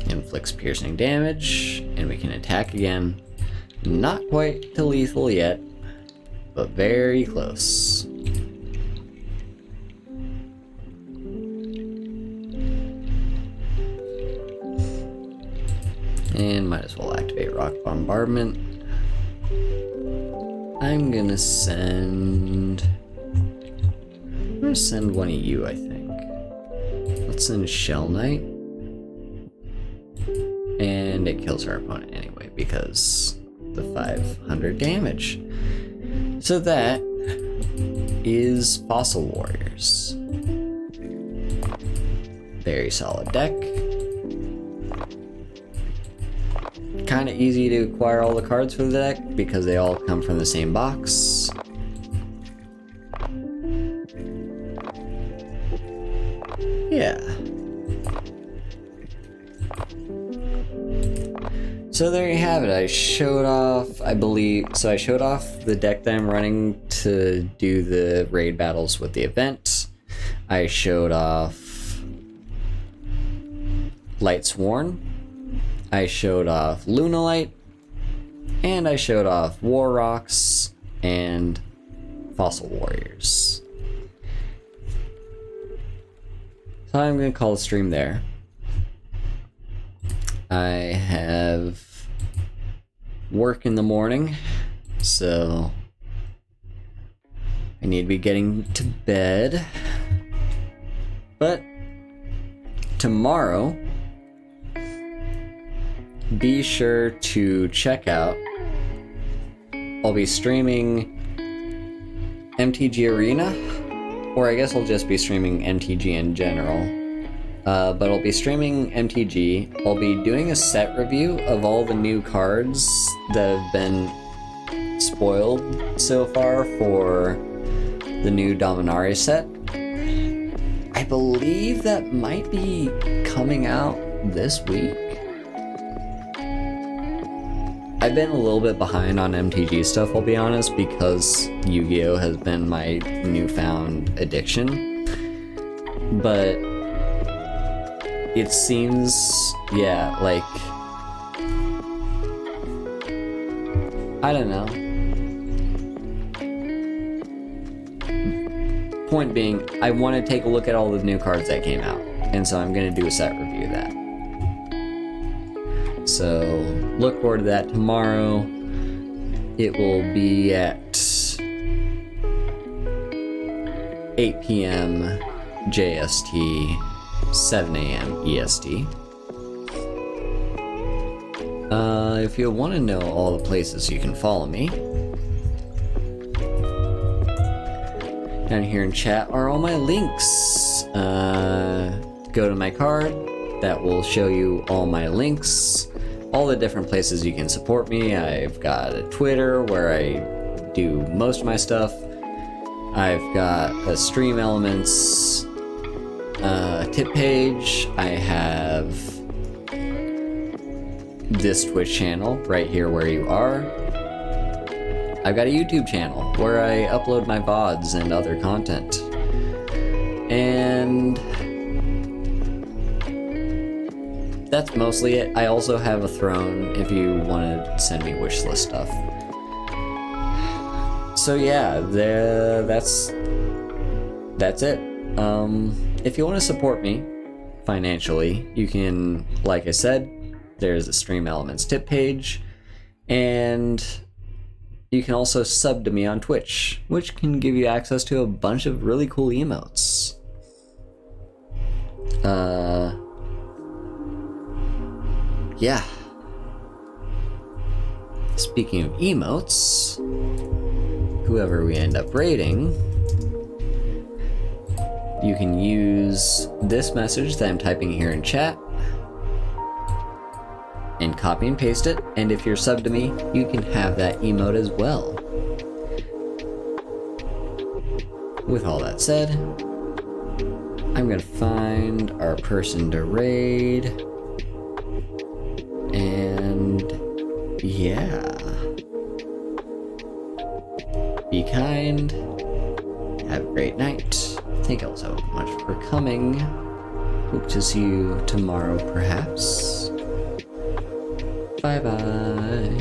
Inflicts piercing damage, and we can attack again. Not quite to lethal yet, but very close. And might as well activate Rock Bombardment. I'm gonna send one of you, I think. Let's send Shell Knight. And it kills our opponent anyway because the 500 damage. So that is Fossil Warriors. Very solid deck. Kind of easy to acquire all the cards for the deck because they all come from the same box. Yeah. So there you have it. I showed off, I showed off the deck that I'm running to do the raid battles with the event. I showed off Lightsworn. I showed off Lunalight. And I showed off War Rocks and Fossil Warriors. So I'm going to call the stream there. I have work in the morning, so I need to be getting to bed. But tomorrow, be sure to check out. I'll be streaming MTG Arena, or I guess I'll just be streaming MTG in general. But I'll be streaming MTG. I'll be doing a set review of all the new cards that have been spoiled so far for the new Dominaria set. I believe that might be coming out this week. I've been a little bit behind on MTG stuff, I'll be honest, because Yu-Gi-Oh has been my newfound addiction. But it seems, yeah, like, I don't know. Point being, I want to take a look at all the new cards that came out, and so I'm going to do a set review of that. So, look forward to that tomorrow. It will be at 8 p.m. JST, 7 a.m. EST. If you want to know all the places you can follow me, down here in chat are all my links. Go to my card, that will show you all my links, all the different places you can support me. I've got a Twitter where I do most of my stuff. I've got a Stream Elements tip page. I have this Twitch channel right here where you are. I've got a YouTube channel where I upload my VODs and other content. And that's mostly it. I also have a throne if you want to send me wishlist stuff. So yeah, that's it. If you want to support me financially, you can, like I said, there's a Stream Elements tip page, and you can also sub to me on Twitch, which can give you access to a bunch of really cool emotes. Yeah. Speaking of emotes, whoever we end up raiding, you can use this message that I'm typing here in chat and copy and paste it, and if you're subbed to me, you can have that emote as well. With all that said, I'm gonna find our person to raid, and yeah. Be kind, have a great night. Thank you all so much for coming. Hope to see you tomorrow, perhaps. Bye bye.